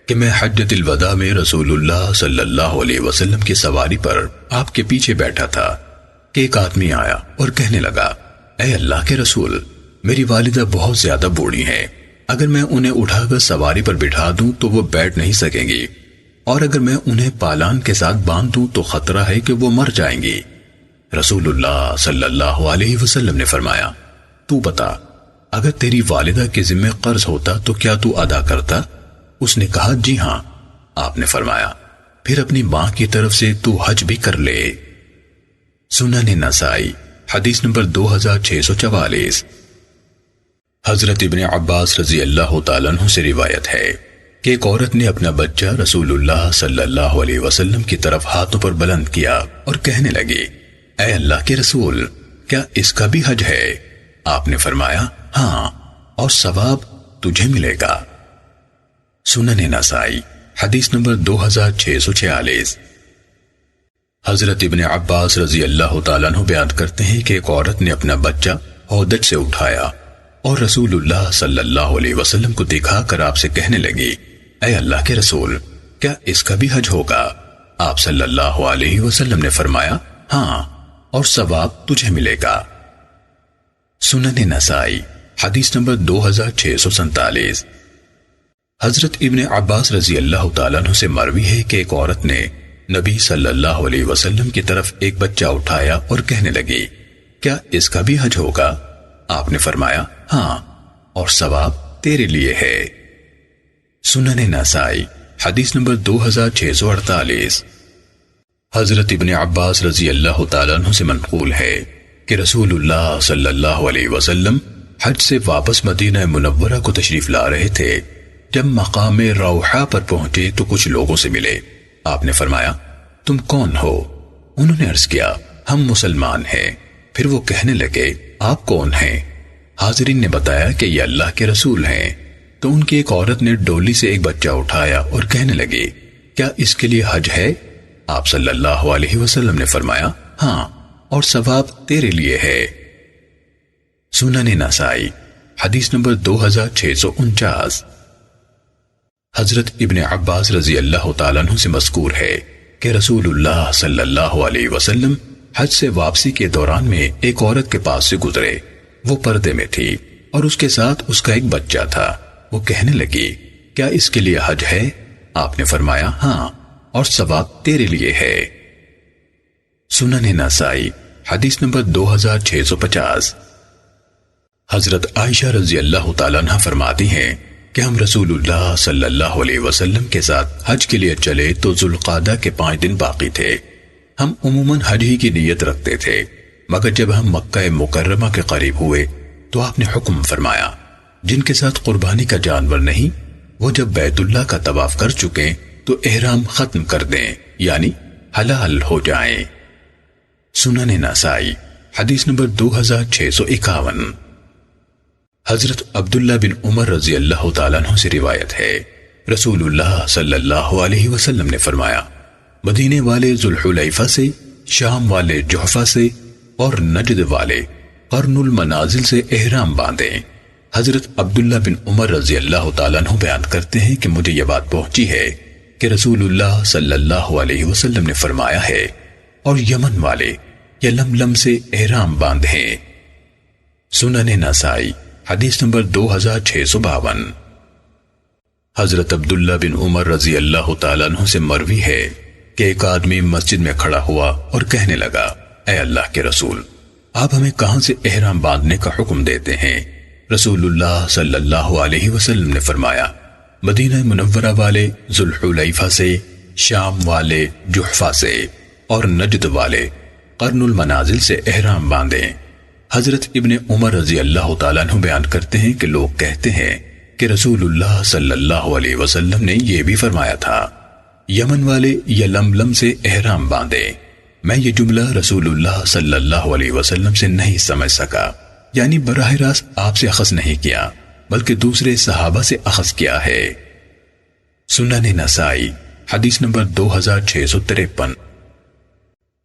کہ میں حجۃ الوداع میں رسول اللہ صلی اللہ علیہ وسلم کی سواری پر آپ کے پیچھے بیٹھا تھا کہ ایک آدمی آیا اور کہنے لگا، اے اللہ کے رسول، میری والدہ بہت زیادہ بوڑھی ہیں، اگر میں انہیں اٹھا کر سواری پر بٹھا دوں تو وہ بیٹھ نہیں سکیں گی، اور اگر میں انہیں پالان کے ساتھ باندھ دوں تو خطرہ ہے کہ وہ مر جائیں گی۔ رسول اللہ صلی اللہ علیہ وسلم نے فرمایا، تو بتا، اگر تیری والدہ کے ذمہ قرض ہوتا تو کیا تو ادا کرتا؟ اس نے کہا، جی ہاں۔ آپ نے فرمایا، پھر اپنی ماں کی طرف سے تو حج بھی کر لے۔ سنن نسائی حدیث نمبر 2644۔ حضرت ابن عباس رضی اللہ تعالیٰ عنہ سے روایت ہے کہ ایک عورت نے اپنا بچہ رسول اللہ صلی اللہ علیہ وسلم کی طرف ہاتھوں پر بلند کیا اور کہنے لگی، اے اللہ کے رسول، کیا اس کا بھی حج ہے؟ آپ نے فرمایا، ہاں، اور ثواب تجھے ملے گا۔ سنن نسائی حدیث نمبر 2646۔ حضرت ابن عباس رضی اللہ تعالیٰ عنہ بیان کرتے ہیں کہ ایک عورت نے اپنا بچہ ہودج سے اٹھایا اور رسول اللہ صلی اللہ علیہ وسلم کو دکھا کر آپ سے کہنے لگی، اے اللہ کے رسول، کیا اس کا بھی حج ہوگا؟ آپ صلی اللہ علیہ وسلم نے فرمایا، ہاں، اور ثواب تجھے ملے گا۔ سنن نسائی حدیث نمبر 2647۔ حضرت ابن عباس رضی اللہ تعالیٰ عنہ سے مروی ہے کہ ایک عورت نے نبی صلی اللہ علیہ وسلم کی طرف ایک بچہ اٹھایا اور کہنے لگی، کیا اس کا بھی حج ہوگا؟ آپ نے فرمایا، ہاں، اور ثواب تیرے لیے ہے۔ سنن نسائی حدیث نمبر 2648۔ حضرت ابن عباس رضی اللہ تعالیٰ عنہ سے منقول ہے کہ رسول اللہ صلی اللہ علیہ وسلم حج سے واپس مدینہ منورہ کو تشریف لا رہے تھے۔ جب مقام روحہ پر پہنچے تو کچھ لوگوں سے ملے۔ آپ نے فرمایا، تم کون ہو؟ انہوں نے عرض کیا، ہم مسلمان ہیں۔ پھر وہ کہنے لگے، آپ کون ہیں؟ حاضرین نے بتایا کہ یہ اللہ کے رسول ہیں۔ تو ان کی ایک عورت نے ڈولی سے ایک بچہ اٹھایا اور کہنے لگی، کیا اس کے لیے حج ہے؟ آپ صلی اللہ علیہ وسلم نے فرمایا، ہاں، اور ثواب تیرے لیے ہے۔ سنن نسائی حدیث نمبر 2649۔ حضرت ابن عباس رضی اللہ تعالیٰ عنہ سے مذکور ہے کہ رسول اللہ صلی اللہ علیہ وسلم حج سے واپسی کے دوران میں ایک عورت کے پاس سے گزرے۔ وہ پردے میں تھی اور اس کے ساتھ اس کا ایک بچہ تھا۔ وہ کہنے لگی، کیا اس کے لیے حج ہے؟ آپ نے فرمایا، ہاں، اور ثواب تیرے لیے ہے۔ سنن نسائی حدیث نمبر 2650۔ حضرت عائشہ رضی اللہ تعالیٰ عنہ فرماتی ہیں کہ ہم رسول اللہ صلی اللہ علیہ وسلم کے ساتھ حج کے لیے چلے تو ذوالقعدہ کے 5 دن باقی تھے۔ ہم عموماً حج ہی کی نیت رکھتے تھے، مگر جب ہم مکہ مکرمہ کے قریب ہوئے تو آپ نے حکم فرمایا، جن کے ساتھ قربانی کا جانور نہیں وہ جب بیت اللہ کا طواف کر چکیں تو احرام ختم کر دیں، یعنی حلال ہو جائیں۔ سنن نسائی حدیث نمبر 2651۔ حضرت عبداللہ بن عمر رضی اللہ تعالیٰ عنہ سے روایت ہے، رسول اللہ صلی اللہ علیہ وسلم نے فرمایا، مدینے والے ذوالحلیفہ سے، شام والے جحفہ سے اور نجد والے قرن المنازل سے احرام باندھیں۔ حضرت عبداللہ بن عمر رضی اللہ تعالیٰ عنہ بیان کرتے ہیں کہ مجھے یہ بات پہنچی ہے کہ رسول اللہ صلی اللہ علیہ وسلم نے فرمایا ہے، اور یمن والے یلملم سے احرام باندھیں۔ سنن نسائی حدیث نمبر 2652۔ حضرت عبداللہ بن عمر رضی اللہ تعالیٰ عنہ سے مروی ہے کہ ایک آدمی مسجد میں کھڑا ہوا اور کہنے لگا، اے اللہ کے رسول، آپ ہمیں کہاں سے احرام باندھنے کا حکم دیتے ہیں؟ رسول اللہ صلی اللہ علیہ وسلم نے فرمایا، مدینہ منورہ والے ذوالحلیفہ سے، شام والے جحفہ سے اور نجد والے قرن المنازل سے احرام باندھیں۔ حضرت ابن عمر رضی اللہ تعالیٰ عنہ بیان کرتے ہیں کہ لوگ کہتے ہیں کہ رسول اللہ صلی اللہ علیہ وسلم نے یہ بھی فرمایا تھا، یمن والے یلملم سے احرام باندھیں۔ میں یہ جملہ رسول اللہ صلی اللہ علیہ وسلم سے نہیں سمجھ سکا، یعنی براہ راست آپ سے اخذ نہیں کیا بلکہ دوسرے صحابہ سے اخذ کیا ہے۔ سنن نسائی حدیث نمبر 2653۔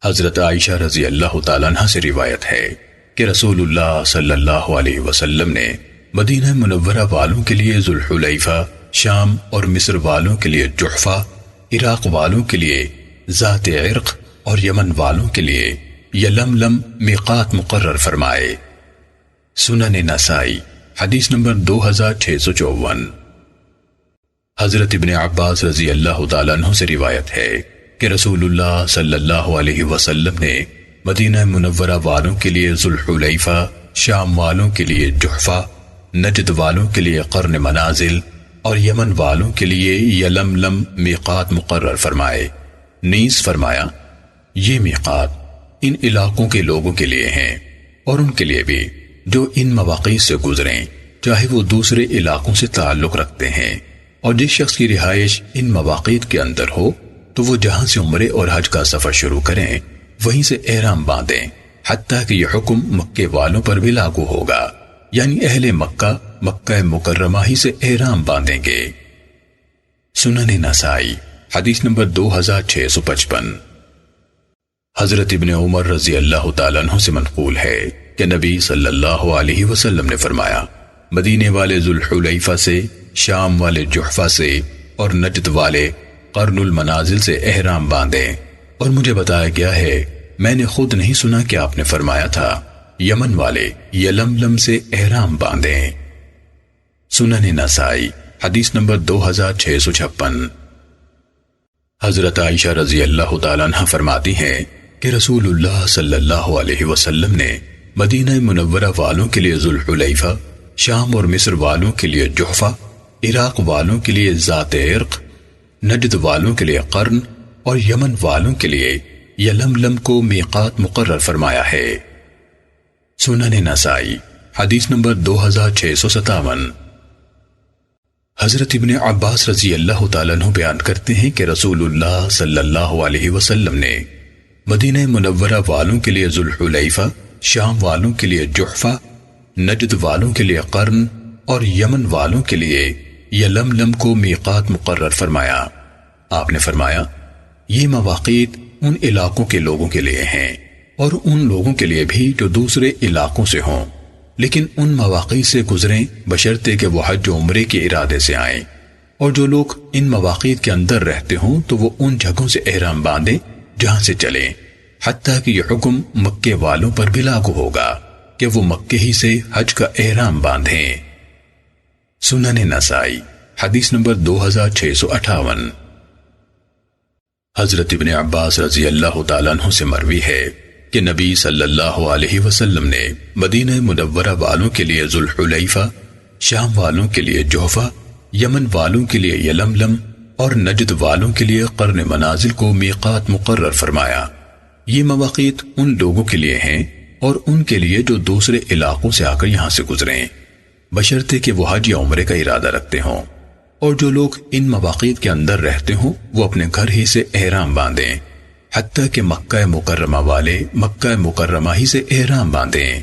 حضرت عائشہ رضی اللہ تعالیٰ عنہ سے روایت ہے کہ رسول اللہ صلی اللہ علیہ وسلم نے مدینہ منورہ والوں کے لیے ذوالحلیفہ، شام اور مصر والوں کے لیے جحفہ، عراق والوں کے لیے ذات عرق اور یمن والوں کے لیے یلملم میقات مقرر فرمائے۔ سنن نسائی حدیث نمبر 2654۔ حضرت ابن عباس رضی اللہ تعالیٰ عنہ سے روایت ہے کہ رسول اللہ صلی اللہ علیہ وسلم نے مدینہ منورہ والوں کے لیے ذوالحلیفہ، شام والوں کے لیے جحفہ، نجد والوں کے لیے قرن منازل اور یمن والوں کے لیے یلملم میقات مقرر فرمائے۔ نیز فرمایا یہ میقات ان علاقوں کے لوگوں کے لیے ہیں اور ان کے لیے بھی جو ان مواقیت سے گزریں، چاہے وہ دوسرے علاقوں سے تعلق رکھتے ہیں، اور جس شخص کی رہائش ان مواقیت کے اندر ہو تو وہ جہاں سے عمرے اور حج کا سفر شروع کریں وہیں سے احرام باندھیں، حتیٰ کہ یہ حکم مکے والوں پر بھی لاگو ہوگا، یعنی اہل مکہ مکہ مکرمہ ہی سے احرام باندھیں گے۔ سنن نسائی حدیث نمبر 2655۔ حضرت ابن عمر رضی اللہ تعالیٰ عنہ سے منقول ہے کہ نبی صلی اللہ علیہ وسلم نے فرمایا مدینے والے ذوالحلیفہ سے، شام والے جحفہ سے اور نجد والے قرن المنازل سے احرام باندھیں، اور مجھے بتایا گیا ہے میں نے خود نہیں سنا کہ آپ نے فرمایا تھا یمن والے یلملم سے احرام باندھیں۔ سنن نسائی حدیث نمبر 2656۔ حضرت عائشہ رضی اللہ تعالیٰ عنہ فرماتی ہیں کہ رسول اللہ صلی اللہ علیہ وسلم نے مدینہ منورہ والوں کے لیے ذوالحلیفہ، شام اور مصر والوں کے لیے جحفہ، عراق والوں کے لیے ذات عرق، نجد والوں کے لیے قرن اور یمن والوں کے لیے یلملم کو میقات مقرر فرمایا ہے۔ سنن نسائی حدیث نمبر 2657۔ حضرت ابن عباس رضی اللہ تعالیٰ عنہ بیان کرتے ہیں کہ رسول اللہ صلی اللہ علیہ وسلم نے مدینہ منورہ والوں کے لیے ذوالحلیفہ، شام والوں کے لیے جحفہ، نجد والوں کے لیے قرن اور یمن والوں کے لیے یلملم کو میقات مقرر فرمایا۔ آپ نے فرمایا یہ مواقیت ان علاقوں کے لوگوں کے لیے ہیں اور ان لوگوں کے لیے بھی جو دوسرے علاقوں سے ہوں، لیکن ان مواقیت سے گزریں بشرطے کہ وہ حج و عمرے کے ارادے سے آئیں، اور جو لوگ ان مواقیت کے اندر رہتے ہوں تو وہ ان جگہوں سے احرام باندھیں جہاں سے چلیں، حتیٰ کہ یہ حکم مکے والوں پر بھی لاگو ہوگا کہ وہ مکے ہی سے حج کا احرام باندھیں۔ سنن نسائی حدیث نمبر 2658۔ حضرت ابن عباس رضی اللہ تعالیٰ عنہ سے مروی ہے کہ نبی صلی اللہ علیہ وسلم نے مدینہ منورہ والوں کے لیے ذوالحلیفہ، شام والوں کے لیے جحفہ، یمن والوں کے لیے یلملم اور نجد والوں کے لیے قرن منازل کو میقات مقرر فرمایا۔ یہ مواقیت ان لوگوں کے لیے ہیں اور ان کے لیے جو دوسرے علاقوں سے آ کر یہاں سے گزریں، بشرطے کہ وہ حج یا عمرے کا ارادہ رکھتے ہوں، اور جو لوگ ان مواقیت کے اندر رہتے ہوں وہ اپنے گھر ہی سے احرام باندھیں، حتیٰ کہ مکہ مکرمہ والے مکہ مکرمہ ہی سے احرام باندھیں۔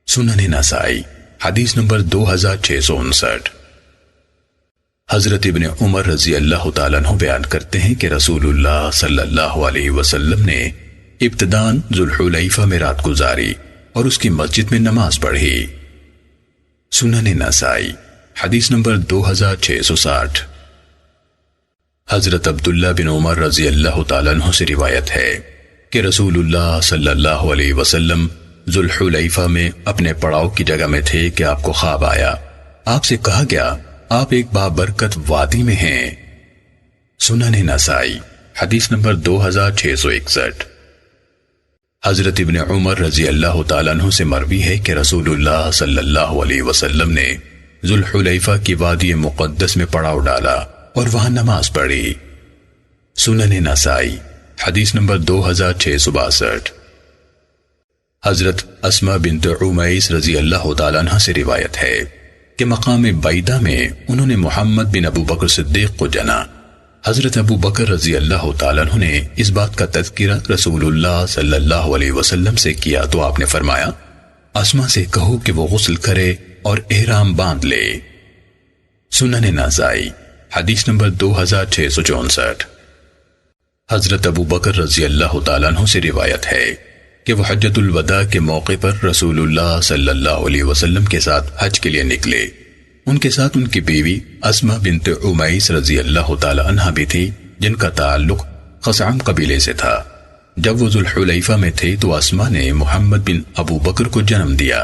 سنن نسائی حدیث نمبر 2659۔ حضرت ابن عمر رضی اللہ تعالیٰ عنہ بیان کرتے ہیں کہ رسول اللہ صلی اللہ علیہ وسلم نے ابتداً ذوالحلیفہ میں رات گزاری اور اس کی مسجد میں نماز پڑھی۔ سنن نسائی حدیث نمبر 2660۔ حضرت عبداللہ بن عمر رضی اللہ تعالیٰ عنہ سے روایت ہے کہ رسول اللہ صلی اللہ علیہ وسلم ذوالحلیفہ میں اپنے پڑاؤ کی جگہ میں تھے کہ آپ کو خواب آیا۔ آپ سے کہا گیا آپ ایک بابرکت وادی میں ہیں۔ سنن نسائی حدیث نمبر 2661۔ حضرت ابن عمر رضی اللہ تعالیٰ عنہ سے مروی ہے کہ رسول اللہ صلی اللہ علیہ وسلم نے ذوالحلیفہ کی وادی مقدس میں پڑاؤ ڈالا اور وہاں نماز پڑھی۔ سنن نسائی حدیث نمبر 2662۔ حضرت اسماء بنت عمیس رضی اللہ تعالیٰ عنہ سے روایت ہے کہ مقام بیدہ میں انہوں نے محمد بن ابو بکر صدیق کو جنا۔ حضرت ابو بکر رضی اللہ تعالیٰ عنہ نے اس بات کا تذکرہ رسول اللہ صلی اللہ علیہ وسلم سے کیا تو آپ نے فرمایا اسما سے کہو کہ وہ غسل کرے اور احرام باندھ لے۔ سنن نسائی حدیث نمبر 2664۔ حضرت ابو بکر رضی اللہ تعالیٰ عنہ سے روایت ہے کہ وہ حجۃ الوداع کے موقع پر رسول اللہ صلی اللہ علیہ وسلم کے ساتھ حج کے لیے نکلے۔ ان کے ساتھ ان کی بیوی اسما بنت عمیس رضی اللہ تعالیٰ عنہ بھی تھی، جن کا تعلق خثعم قبیلے سے تھا۔ جب وہ ذوالحلیفہ میں تھے تو اسما نے محمد بن ابو بکر کو جنم دیا۔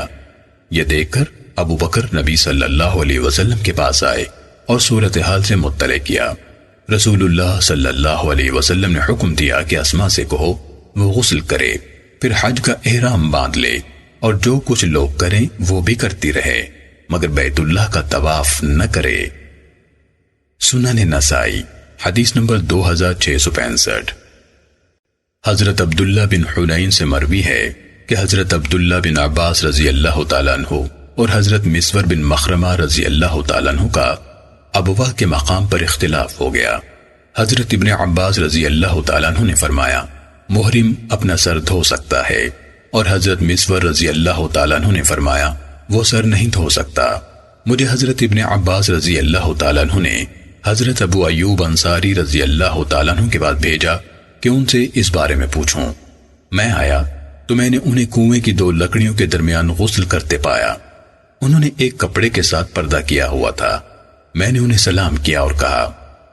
یہ دیکھ کر ابو بکر نبی صلی اللہ علیہ وسلم کے پاس آئے اور صورتحال سے مطلع کیا۔ رسول اللہ صلی اللہ علیہ وسلم نے حکم دیا کہ اسما سے کہو وہ غسل کرے، پھر حج کا احرام باندھ لے، اور جو کچھ لوگ کریں وہ بھی کرتی رہے، مگر بیت اللہ کا طواف نہ کرے۔ سنن نسائی حدیث نمبر 2665۔ حضرت عبداللہ بن حنین سے مروی ہے کہ حضرت عبداللہ بن عباس رضی اللہ تعالیٰ عنہ اور حضرت مسور بن مخرمہ رضی اللہ تعالیٰ عنہ کا ابوا کے مقام پر اختلاف ہو گیا۔ حضرت ابن عباس رضی اللہ تعالیٰ عنہ نے فرمایا محرم اپنا سر دھو سکتا ہے، اور حضرت مسور رضی اللہ تعالیٰ عنہ نے فرمایا وہ سر نہیں دھو سکتا۔ مجھے حضرت ابن عباس رضی اللہ تعالیٰ عنہ نے حضرت ابو ایوب انصاری رضی اللہ تعالیٰ عنہ کے بعد بھیجا کہ ان سے اس بارے میں پوچھوں۔ میں آیا تو میں نے انہیں کنویں کی 2 لکڑیوں کے درمیان غسل کرتے پایا۔ انہوں نے ایک کپڑے کے ساتھ پردہ کیا ہوا تھا۔ میں نے انہیں سلام کیا اور کہا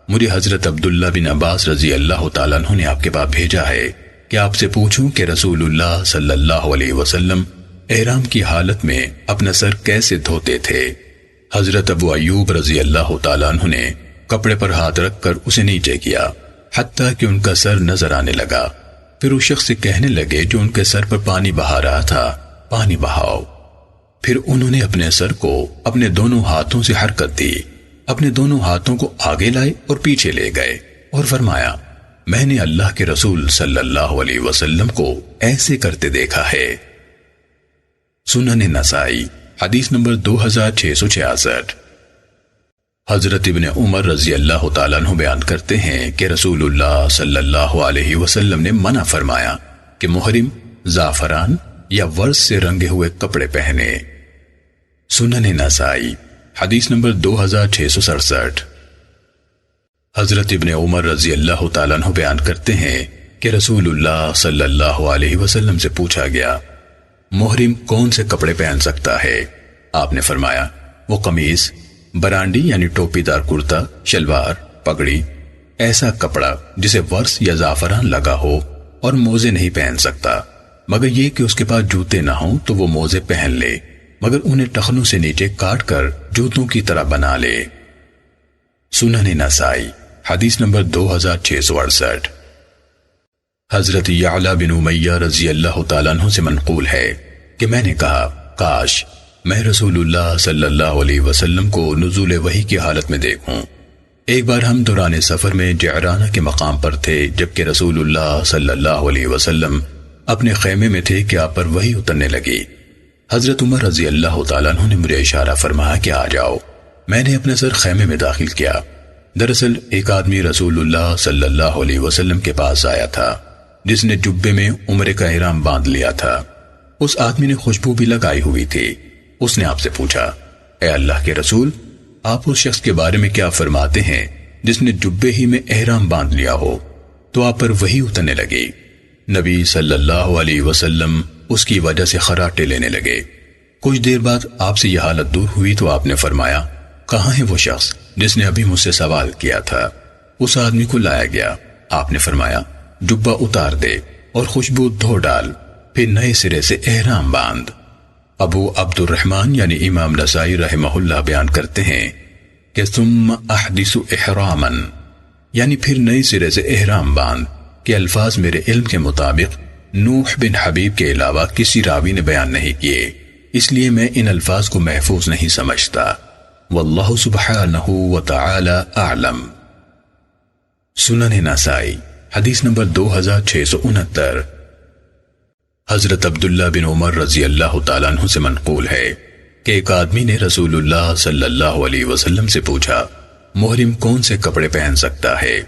مجھے حضرت عبداللہ بن عباس رضی اللہ تعالیٰ عنہ نے آپ کے پاس بھیجا ہے کہ آپ سے پوچھوں کہ رسول اللہ صلی اللہ علیہ وسلم احرام کی حالت میں اپنا سر کیسے دھوتے تھے۔ حضرت ابو ایوب رضی اللہ تعالیٰ عنہ نے کپڑے پر ہاتھ رکھ کر اسے نیچے کیا حتیٰ کہ ان کا سر نظر آنے لگا۔ پھر اس شخص سے کہنے لگے جو ان کے سر پر پانی بہا رہا تھا پانی بہاؤ۔ پھر انہوں نے اپنے سر کو اپنے دونوں ہاتھوں سے حرکت دی، اپنے دونوں ہاتھوں کو آگے لائے اور پیچھے لے گئے اور فرمایا میں نے اللہ کے رسول صلی اللہ علیہ وسلم کو ایسے کرتے دیکھا ہے۔ سنن نسائی حدیث نمبر 2666۔ حضرت ابن عمر رضی اللہ تعالیٰ عنہ بیان کرتے ہیں کہ رسول اللہ صلی اللہ علیہ وسلم نے منع فرمایا کہ محرم زعفران یا ورس سے رنگے ہوئے کپڑے پہنے۔ سنن نسائی حدیث نمبر 2667۔ حضرت ابن عمر رضی اللہ تعالیٰ عنہ بیان کرتے ہیں کہ رسول اللہ صلی اللہ علیہ وسلم سے پوچھا گیا محرم کون سے کپڑے پہن سکتا ہے؟ آپ نے فرمایا وہ قمیص، برانڈی یعنی ٹوپی دار کرتا، شلوار، پگڑی، ایسا کپڑا جسے ورس یا زعفران لگا ہو، اور موزے نہیں پہن سکتا مگر یہ کہ اس کے پاس جوتے نہ ہوں تو وہ موزے پہن لے، مگر انہیں ٹخنوں سے نیچے کاٹ کر جوتوں کی طرح بنا لے۔ سنن نسائی حدیث نمبر 2668۔ حضرت یعلا بن امیہ رضی اللہ تعالیٰ عنہ سے منقول ہے کہ میں نے کہا کاش میں رسول اللہ صلی اللہ علیہ وسلم کو نزول وحی کی حالت میں دیکھوں۔ ایک بار ہم دوران سفر میں جعرانہ کے مقام پر تھے جبکہ رسول اللہ صلی اللہ علیہ وسلم اپنے خیمے میں تھے کہ آپ پر وحی اترنے لگی۔ حضرت عمر رضی اللہ تعالیٰ عنہ نے مجھے اشارہ فرمایا کہ آ جاؤ۔ میں نے اپنا سر خیمے میں داخل کیا۔ دراصل ایک آدمی رسول اللہ صلی اللہ علیہ وسلم کے پاس آیا تھا جس نے جبے میں عمرے کا احرام باندھ لیا تھا۔ اس آدمی نے خوشبو بھی لگائی ہوئی تھی۔ اس نے آپ سے پوچھا اے اللہ کے رسول، آپ اس شخص کے بارے میں کیا فرماتے ہیں جس نے جبے ہی میں احرام باندھ لیا ہو؟ تو آپ پر وحی اترنے لگی۔ نبی صلی اللہ علیہ وسلم اس کی وجہ سے خراٹے لینے لگے۔ کچھ دیر بعد آپ سے یہ حالت دور ہوئی تو آپ نے فرمایا کہاں ہے وہ شخص جس نے ابھی مجھ سے سوال کیا تھا؟ اس آدمی کو لایا گیا۔ آپ نے فرمایا جبہ اتار دے اور خوشبو دھو ڈال، پھر نئے سرے سے احرام باندھ۔ ابو عبد الرحمن یعنی امام نسائی رحمہ اللہ بیان کرتے ہیں کہ ثم احدث احراما، یعنی پھر نئے سرے سے احرام باندھ، کہ الفاظ میرے علم کے مطابق نوح بن حبیب کے علاوہ کسی راوی نے بیان نہیں کیے، اس لیے میں ان الفاظ کو محفوظ نہیں سمجھتا۔ واللہ سبحانہ وتعالی اعلم۔ سنن نسائی حدیث نمبر 2669۔ حضرت عبداللہ بن عمر رضی اللہ تعالیٰ عنہ سے منقول ہے کہ ایک آدمی نے رسول اللہ صلی اللہ علیہ وسلم سے پوچھا محرم کون سے کپڑے پہن سکتا ہے؟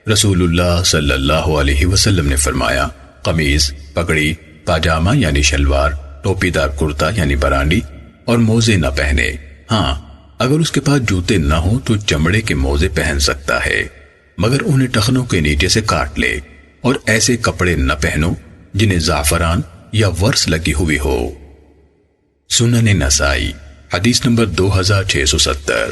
رسول اللہ صلی اللہ علیہ وسلم نے فرمایا قمیص، پگڑی، پاجامہ یعنی شلوار ٹوپی دار کرتا یعنی برانڈی اور موزے نہ پہنے۔ ہاں اگر اس کے پاس جوتے نہ ہوں تو چمڑے کے موزے پہن سکتا ہے، مگر انہیں ٹخنوں کے نیچے سے کاٹ لے، اور ایسے کپڑے نہ پہنو جنہیں زعفران یا ورس لگی ہوئی ہو۔ سنن نسائی حدیث نمبر 2670۔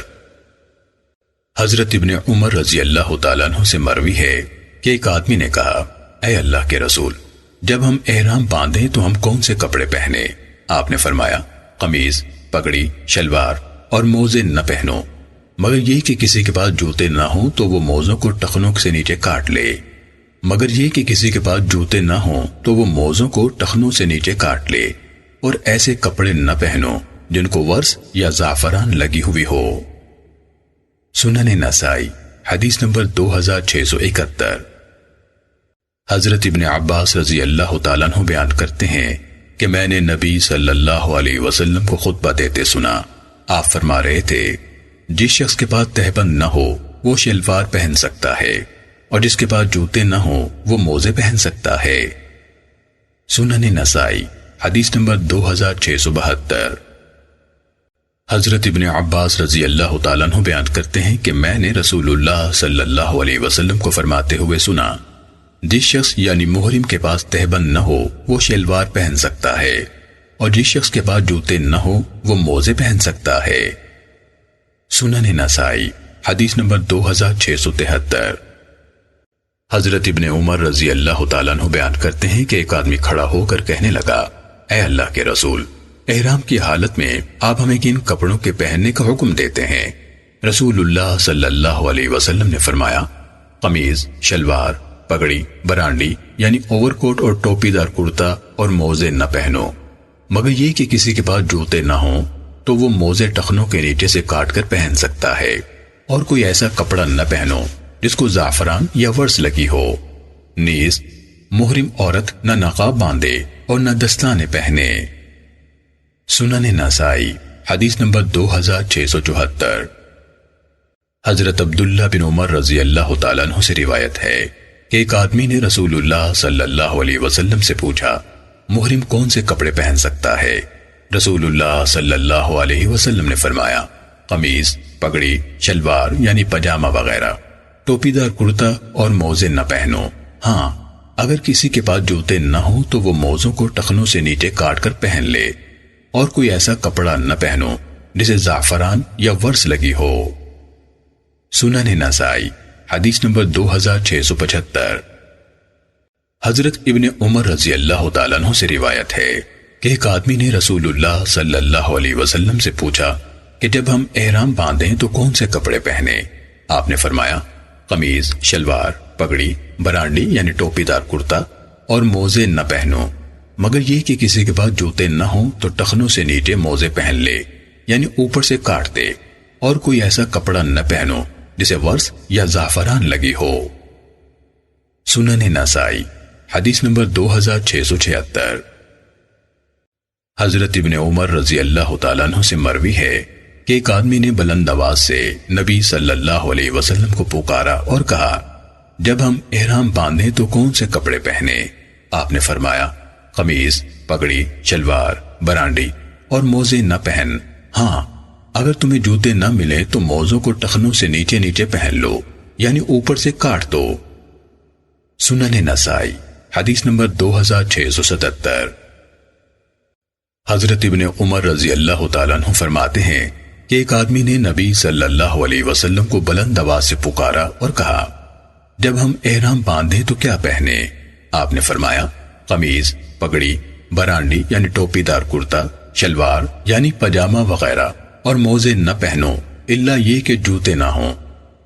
حضرت ابن عمر رضی اللہ تعالیٰ عنہ سے مروی ہے کہ ایک آدمی نے کہا، اے اللہ کے رسول، جب ہم احرام باندھیں تو ہم کون سے کپڑے پہنے؟ آپ نے فرمایا، قمیض، پگڑی، شلوار اور موزے نہ پہنو، مگر یہ کہ کسی کے پاس جوتے نہ ہوں تو وہ موزوں کو ٹخنوں سے نیچے کاٹ لے۔ مگر یہ کہ کسی کے پاس جوتے نہ ہوں تو وہ موزوں کو ٹخنوں سے نیچے کاٹ لے، اور ایسے کپڑے نہ پہنو جن کو ورس یا زعفران لگی ہوئی ہو۔ سنن نسائی حدیث نمبر 2671۔ حضرت ابن عباس رضی اللہ تعالیٰ عنہ بیان کرتے ہیں کہ میں نے نبی صلی اللہ علیہ وسلم کو خطبہ دیتے سنا۔ آپ فرما رہے تھے، جس شخص کے پاس تہبند نہ ہو وہ شلوار پہن سکتا ہے، اور جس کے پاس جوتے نہ ہو وہ موزے پہن سکتا ہے۔ سنن نسائی حدیث نمبر 2672۔ حضرت ابن عباس رضی اللہ تعالیٰ عنہ بیان کرتے ہیں کہ میں نے رسول اللہ صلی اللہ علیہ وسلم کو فرماتے ہوئے سنا، جس شخص یعنی محرم کے پاس تہبند نہ ہو وہ شلوار پہن سکتا ہے، اور جس شخص کے پاس جوتے نہ ہو وہ موزے پہن سکتا ہے۔ سنن نسائی حدیث نمبر 2673۔ حضرت ابن عمر رضی اللہ تعالیٰ عنہ بیان کرتے ہیں کہ ایک آدمی کھڑا ہو کر کہنے لگا، اے اللہ کے رسول، احرام کی حالت میں آپ ہمیں کن کپڑوں کے پہننے کا حکم دیتے ہیں؟ رسول اللہ صلی اللہ علیہ وسلم نے فرمایا، قمیض، شلوار، پگڑی، برانڈی یعنی اوور کوٹ اور ٹوپی دار کرتا اور موزے نہ پہنو، مگر یہ کہ کسی کے پاس جوتے نہ ہوں تو وہ موزے ٹخنوں کے نیچے سے کاٹ کر پہن سکتا ہے، اور کوئی ایسا کپڑا نہ پہنو جس کو زعفران یا ورس لگی ہو۔ نیز محرم عورت نہ نقاب باندھے اور نہ دستانے پہنے۔ سنن نسائی حدیث نمبر 2674۔ حضرت عبداللہ بن عمر رضی اللہ تعالیٰ عنہ سے روایت ہے کہ ایک آدمی نے رسول اللہ صلی اللہ علیہ وسلم سے پوچھا، محرم کون سے کپڑے پہن سکتا ہے؟ رسول اللہ صلی اللہ علیہ وسلم نے فرمایا، قمیض، پگڑی، شلوار یعنی پجامہ وغیرہ، ٹوپی دار کرتا اور موزے نہ پہنو۔ ہاں اگر کسی کے پاس جوتے نہ ہوں تو وہ موزوں کو ٹخنوں سے نیچے کاٹ کر پہن لے، اور کوئی ایسا کپڑا نہ پہنو جسے زعفران یا ورس لگی ہو۔ سنن نسائی حدیث نمبر 2675۔ حضرت ابن عمر رضی اللہ تعالیٰ عنہ سے روایت ہے کہ ایک آدمی نے رسول اللہ صلی اللہ علیہ وسلم سے پوچھا کہ جب ہم احرام باندھیں تو کون سے کپڑے پہنے؟ آپ نے فرمایا، قمیض، شلوار، پگڑی، برانڈی یعنی ٹوپی دار کرتا اور موزے نہ پہنو، مگر یہ کہ کسی کے پاس جوتے نہ ہوں تو ٹخنوں سے نیچے موزے پہن لے یعنی اوپر سے کاٹ دے، اور کوئی ایسا کپڑا نہ پہنو جسے ورس یا زعفران لگی ہو۔ سنن نسائی حدیث نمبر 2676۔ حضرت ابن عمر رضی اللہ تعالیٰ عنہ سے مروی ہے کہ ایک آدمی نے بلند آواز سے نبی صلی اللہ علیہ وسلم کو پکارا اور کہا، جب ہم احرام باندھیں تو کون سے کپڑے پہنے؟ آپ نے فرمایا، قمیض، پگڑی، شلوار، برانڈی اور موزے نہ پہن۔ ہاں اگر تمہیں جوتے نہ ملے تو موزوں کو ٹخنوں سے نیچے نیچے پہن لو یعنی اوپر سے کاٹ دو۔ سنن نسائی حدیث نمبر 2677۔ حضرت ابن عمر رضی اللہ تعالیٰ عنہ فرماتے ہیں کہ ایک آدمی نے نبی صلی اللہ علیہ وسلم کو بلند آواز سے پکارا اور کہا، جب ہم احرام باندھیں تو کیا پہنے؟ آپ نے فرمایا، قمیض، پگڑی، برانڈی یعنی ٹوپی دار کرتا، شلوار یعنی پجامہ وغیرہ، اور موزے نہ پہنو الا یہ کہ جوتے نہ ہوں۔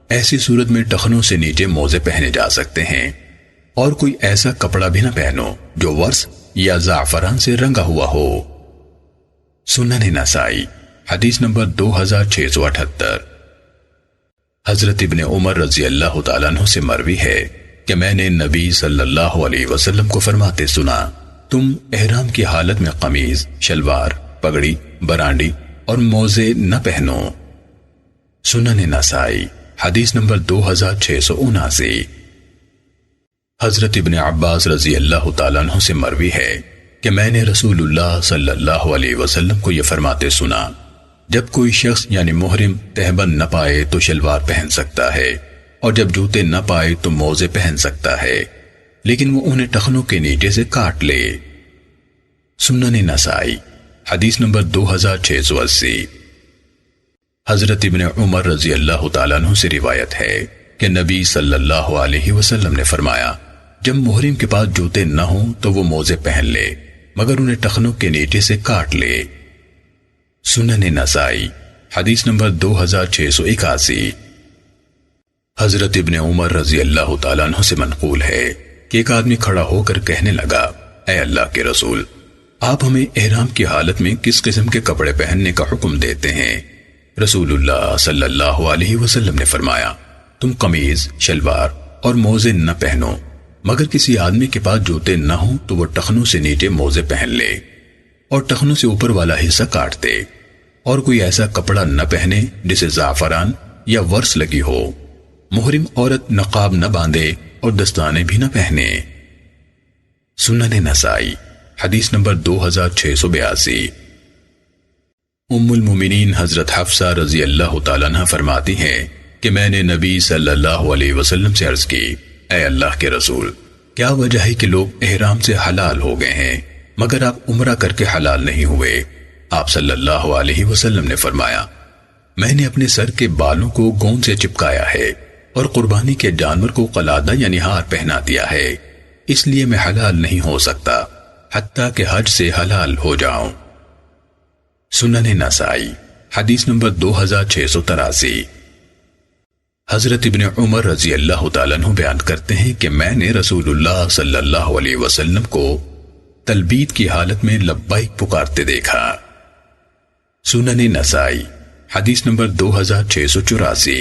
ایسی صورت میں ٹخنوں سے نیچے موزے پہنے جا سکتے ہیں، اور کوئی ایسا کپڑا بھی نہ پہنو جو ورس یا زعفران سے رنگا ہوا ہو۔ سنن نسائی حدیث نمبر 2678۔ حضرت ابن عمر رضی اللہ تعالیٰ عنہ سے مروی ہے کہ میں نے نبی صلی اللہ علیہ وسلم کو فرماتے سنا، تم احرام کی حالت میں قمیض، شلوار، پگڑی، برانڈی اور موزے نہ پہنو۔ سنن نسائی حدیث نمبر 2679۔ حضرت ابن عباس رضی اللہ تعالیٰ عنہ سے مروی ہے کہ میں نے رسول اللہ صلی اللہ علیہ وسلم کو یہ فرماتے سنا، جب کوئی شخص یعنی محرم تہبند نہ پائے تو شلوار پہن سکتا ہے، اور جب جوتے نہ پائے تو موزے پہن سکتا ہے، لیکن وہ انہیں ٹخنوں کے نیچے سے کاٹ لے۔ سنن نسائی حدیث نمبر 2680۔ حضرت ابن عمر رضی اللہ تعالیٰ عنہ سے روایت ہے کہ نبی صلی اللہ علیہ وسلم نے فرمایا، جب محرم کے پاس جوتے نہ ہوں تو وہ موزے پہن لے مگر انہیں ٹخنوں کے نیچے سے کاٹ لے۔ سنن نسائی حدیث نمبر 2681۔ حضرت ابن عمر رضی اللہ تعالیٰ عنہ سے منقول ہے کہ ایک آدمی کھڑا ہو کر کہنے لگا، اے اللہ کے رسول، آپ ہمیں احرام کی حالت میں کس قسم کے کپڑے پہننے کا حکم دیتے ہیں؟ رسول اللہ صلی اللہ علیہ وسلم نے فرمایا، تم قمیض، شلوار اور موزے نہ پہنو، مگر کسی آدمی کے پاس جوتے نہ ہوں تو وہ ٹخنوں سے نیچے موزے پہن لے اور ٹخنوں سے اوپر والا حصہ کاٹ دے، اور کوئی ایسا کپڑا نہ پہنے جسے زعفران یا ورس لگی ہو۔ محرم عورت نقاب نہ باندھے اور دستانے بھی نہ پہنے۔ سنن نسائی حدیث نمبر 2682۔ ام المومنین حضرت حفصہ رضی اللہ تعالیٰ عنہ فرماتی ہیں کہ میں نے نبی صلی اللہ علیہ وسلم سے عرض کی، اے اللہ کے رسول، کیا وجہ ہے کہ لوگ احرام سے حلال ہو گئے ہیں مگر آپ عمرہ کر کے حلال نہیں ہوئے؟ آپ صلی اللہ علیہ وسلم نے فرمایا، میں نے اپنے سر کے بالوں کو گون سے چپکایا ہے اور قربانی کے جانور کو قلادہ یعنی ہار پہنا دیا ہے، اس لیے میں حلال نہیں ہو سکتا حتیٰ کہ حج سے حلال ہو جاؤں۔ سنن نسائی حدیث نمبر 2683۔ حضرت ابن عمر رضی اللہ تعالیٰ عنہ بیان کرتے ہیں کہ میں نے رسول اللہ صلی اللہ علیہ وسلم کو تلبید کی حالت میں لبیک پکارتے دیکھا۔ سنن نسائی حدیث نمبر 2684۔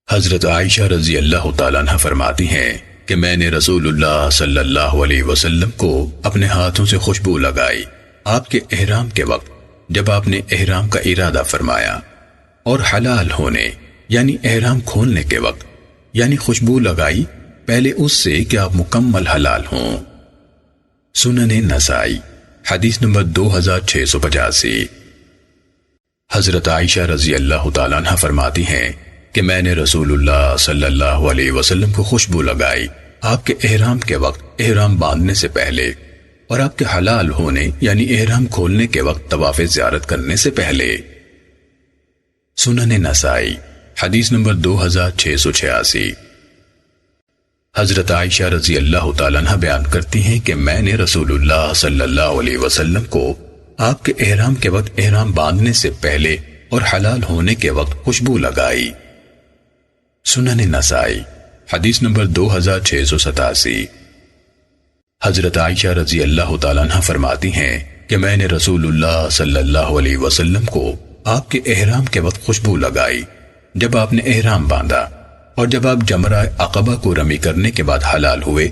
حضرت عائشہ رضی اللہ تعالیٰ عنہ فرماتی ہیں کہ میں نے رسول اللہ صلی اللہ علیہ وسلم کو اپنے ہاتھوں سے خوشبو لگائی آپ کے احرام کے وقت، جب آپ نے احرام کا ارادہ فرمایا، اور حلال ہونے یعنی احرام کھولنے کے وقت، یعنی خوشبو لگائی پہلے اس سے کہ آپ مکمل حلال ہوں۔ سنن نسائی حدیث نمبر 2685۔ حضرت عائشہ رضی اللہ تعالیٰ عنہ فرماتی ہیں کہ میں نے رسول اللہ صلی اللہ علیہ وسلم کو خوشبو لگائی آپ کے احرام کے وقت احرام باندھنے سے پہلے، اور آپ کے حلال ہونے یعنی احرام کھولنے کے وقت طواف زیارت کرنے سے پہلے۔ سنن نسائی حدیث نمبر 2686۔ حضرت عائشہ رضی اللہ تعالیٰ عنہ بیان کرتی ہیں کہ میں نے رسول اللہ صلی اللہ علیہ وسلم کو آپ کے احرام کے وقت احرام باندھنے سے پہلے اور حلال ہونے کے وقت خوشبو لگائی۔ سنن نسائی حدیث نمبر 2687۔ حضرت عائشہ رضی اللہ تعالیٰ عنہ فرماتی ہیں کہ میں نے رسول اللہ صلی اللہ علیہ وسلم کو آپ کے احرام کے وقت خوشبو لگائی جب آپ نے احرام باندھا، اور جب آپ جمرہ عقبہ کو رمی کرنے کے بعد حلال ہوئے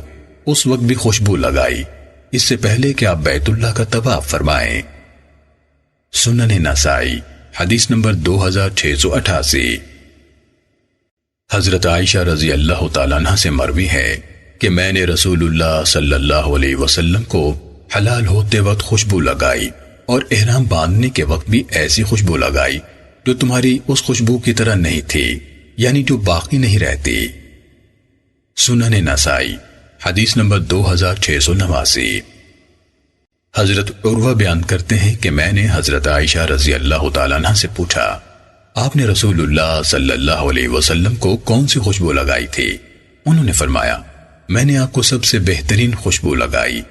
اس وقت بھی خوشبو لگائی، اس سے پہلے کہ آپ بیت اللہ کا طواف فرمائیں۔ سنن نسائی حدیث نمبر 2688۔ حضرت عائشہ رضی اللہ تعالیٰ عنہ سے مروی ہے کہ میں نے رسول اللہ صلی اللہ علیہ وسلم کو حلال ہوتے وقت خوشبو لگائی اور احرام باندھنے کے وقت بھی ایسی خوشبو لگائی جو تمہاری اس خوشبو کی طرح نہیں تھی، یعنی جو باقی نہیں رہتی۔ سنن نسائی حدیث نمبر 2689۔ حضرت عروہ بیان کرتے ہیں کہ میں نے حضرت عائشہ رضی اللہ تعالیٰ عنہ سے پوچھا، آپ نے رسول اللہ صلی اللہ علیہ وسلم کو کون سی خوشبو لگائی تھی؟ انہوں نے فرمایا، میں نے آپ کو سب سے بہترین خوشبو لگائی،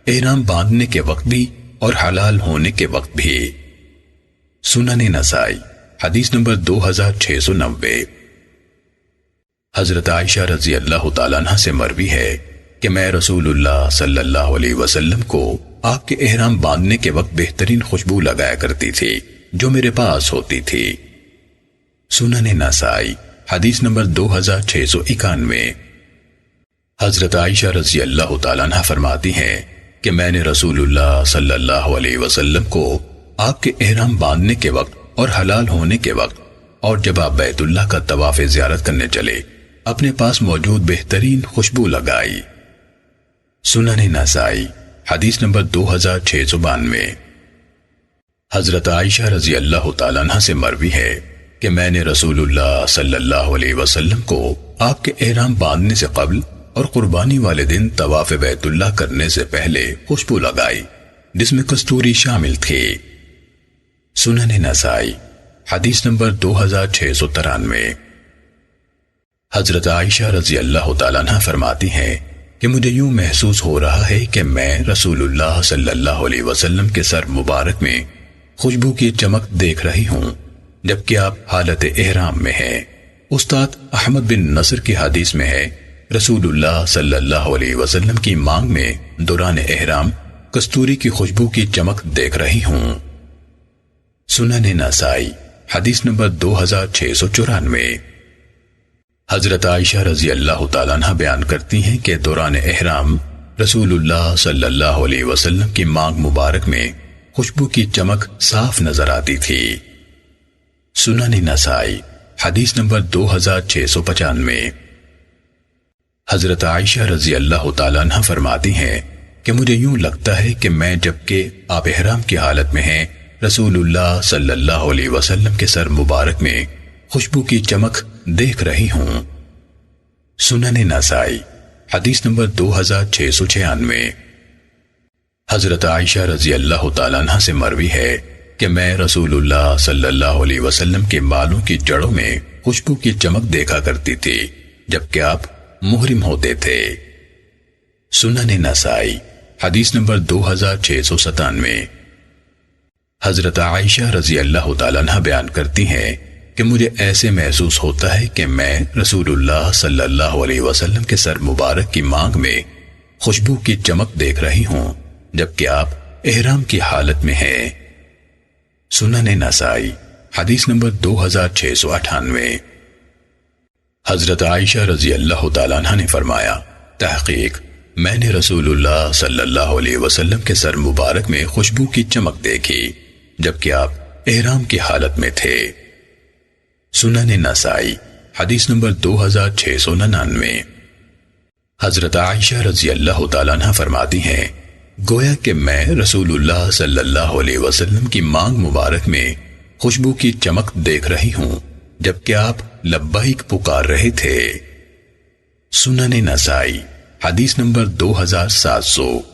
احرام باندھنے کے وقت بھی اور حلال ہونے کے وقت بھی۔ سنن نسائی حدیث نمبر 2690۔ حضرت عائشہ رضی اللہ تعالیٰ عنہ سے مروی ہے کہ میں رسول اللہ صلی اللہ علیہ وسلم کو آپ کے احرام باندھنے کے وقت بہترین خوشبو لگایا کرتی تھی جو میرے پاس ہوتی تھی۔ سنن نسائی حدیث نمبر 2691۔ حضرت عائشہ رضی اللہ تعالیٰ عنہ فرماتی ہیں کہ میں نے رسول اللہ صلی اللہ علیہ وسلم کو آپ کے احرام باندھنے کے وقت اور حلال ہونے کے وقت، اور جب آپ بیت اللہ کا طواف زیارت کرنے چلے، اپنے پاس موجود بہترین خوشبو لگائی۔ سنن نسائی حدیث نمبر 2692۔ حضرت عائشہ رضی اللہ تعالیٰ عنہ سے مروی ہے کہ میں نے رسول اللہ صلی اللہ علیہ وسلم کو آپ کے احرام باندھنے سے قبل اور قربانی والے دن طواف بیت اللہ کرنے سے پہلے خوشبو لگائی جس میں کستوری شامل تھی۔ سنن نسائی حدیث نمبر 2693۔ حضرت عائشہ رضی اللہ تعالیٰ عنہ فرماتی ہیں کہ مجھے یوں محسوس ہو رہا ہے کہ میں رسول اللہ صلی اللہ علیہ وسلم کے سر مبارک میں خوشبو کی چمک دیکھ رہی ہوں جبکہ آپ حالت احرام میں ہیں۔ استاد احمد بن نصر کی حدیث میں ہے رسول اللہ صلی اللہ علیہ وسلم کی مانگ میں دوران احرام کستوری کی خوشبو کی چمک دیکھ رہی ہوں۔ سنن نسائی حدیث نمبر 2694۔ حضرت عائشہ رضی اللہ تعالیٰ عنہ بیان کرتی ہیں کہ دوران احرام رسول اللہ صلی اللہ علیہ وسلم کی مانگ مبارک میں خوشبو کی چمک صاف نظر آتی تھی۔ سنن نسائی حدیث نمبر 2695۔ حضرت عائشہ رضی اللہ تعالیٰ عنہ فرماتی ہیں کہ مجھے یوں لگتا ہے کہ میں جبکہ آپ احرام کی حالت میں ہیں رسول اللہ صلی اللہ علیہ وسلم کے سر مبارک میں خوشبو کی چمک دیکھ رہی ہوں۔ سنن نسائی حدیث نمبر 2696۔ حضرت عائشہ رضی اللہ تعالیٰ عنہ سے مروی ہے کہ میں رسول اللہ صلی اللہ علیہ وسلم کے بالوں کی جڑوں میں خوشبو کی چمک دیکھا کرتی تھی جبکہ آپ محرم ہوتے تھے۔ سنن نسائی حدیث نمبر 2697۔ حضرت عائشہ رضی اللہ تعالیٰ عنہ بیان کرتی ہیں کہ مجھے ایسے محسوس ہوتا ہے کہ میں رسول اللہ صلی اللہ علیہ وسلم کے سر مبارک کی مانگ میں خوشبو کی چمک دیکھ رہی ہوں جبکہ آپ احرام کی حالت میں ہیں۔ سنن نسائی حدیث نمبر 2698۔ حضرت عائشہ رضی اللہ تعالیٰ عنہ نے فرمایا تحقیق میں نے رسول اللہ صلی اللہ علیہ وسلم کے سر مبارک میں خوشبو کی چمک دیکھی جبکہ آپ احرام کی حالت میں تھے۔ سنن نسائی حدیث نمبر 2699۔ حضرت عائشہ رضی اللہ تعالیٰ عنہ فرماتی ہیں گویا کہ میں رسول اللہ صلی اللہ علیہ وسلم کی مانگ مبارک میں خوشبو کی چمک دیکھ رہی ہوں جبکہ آپ لبیک پکار رہے تھے۔ سنن نسائی حدیث نمبر 2700۔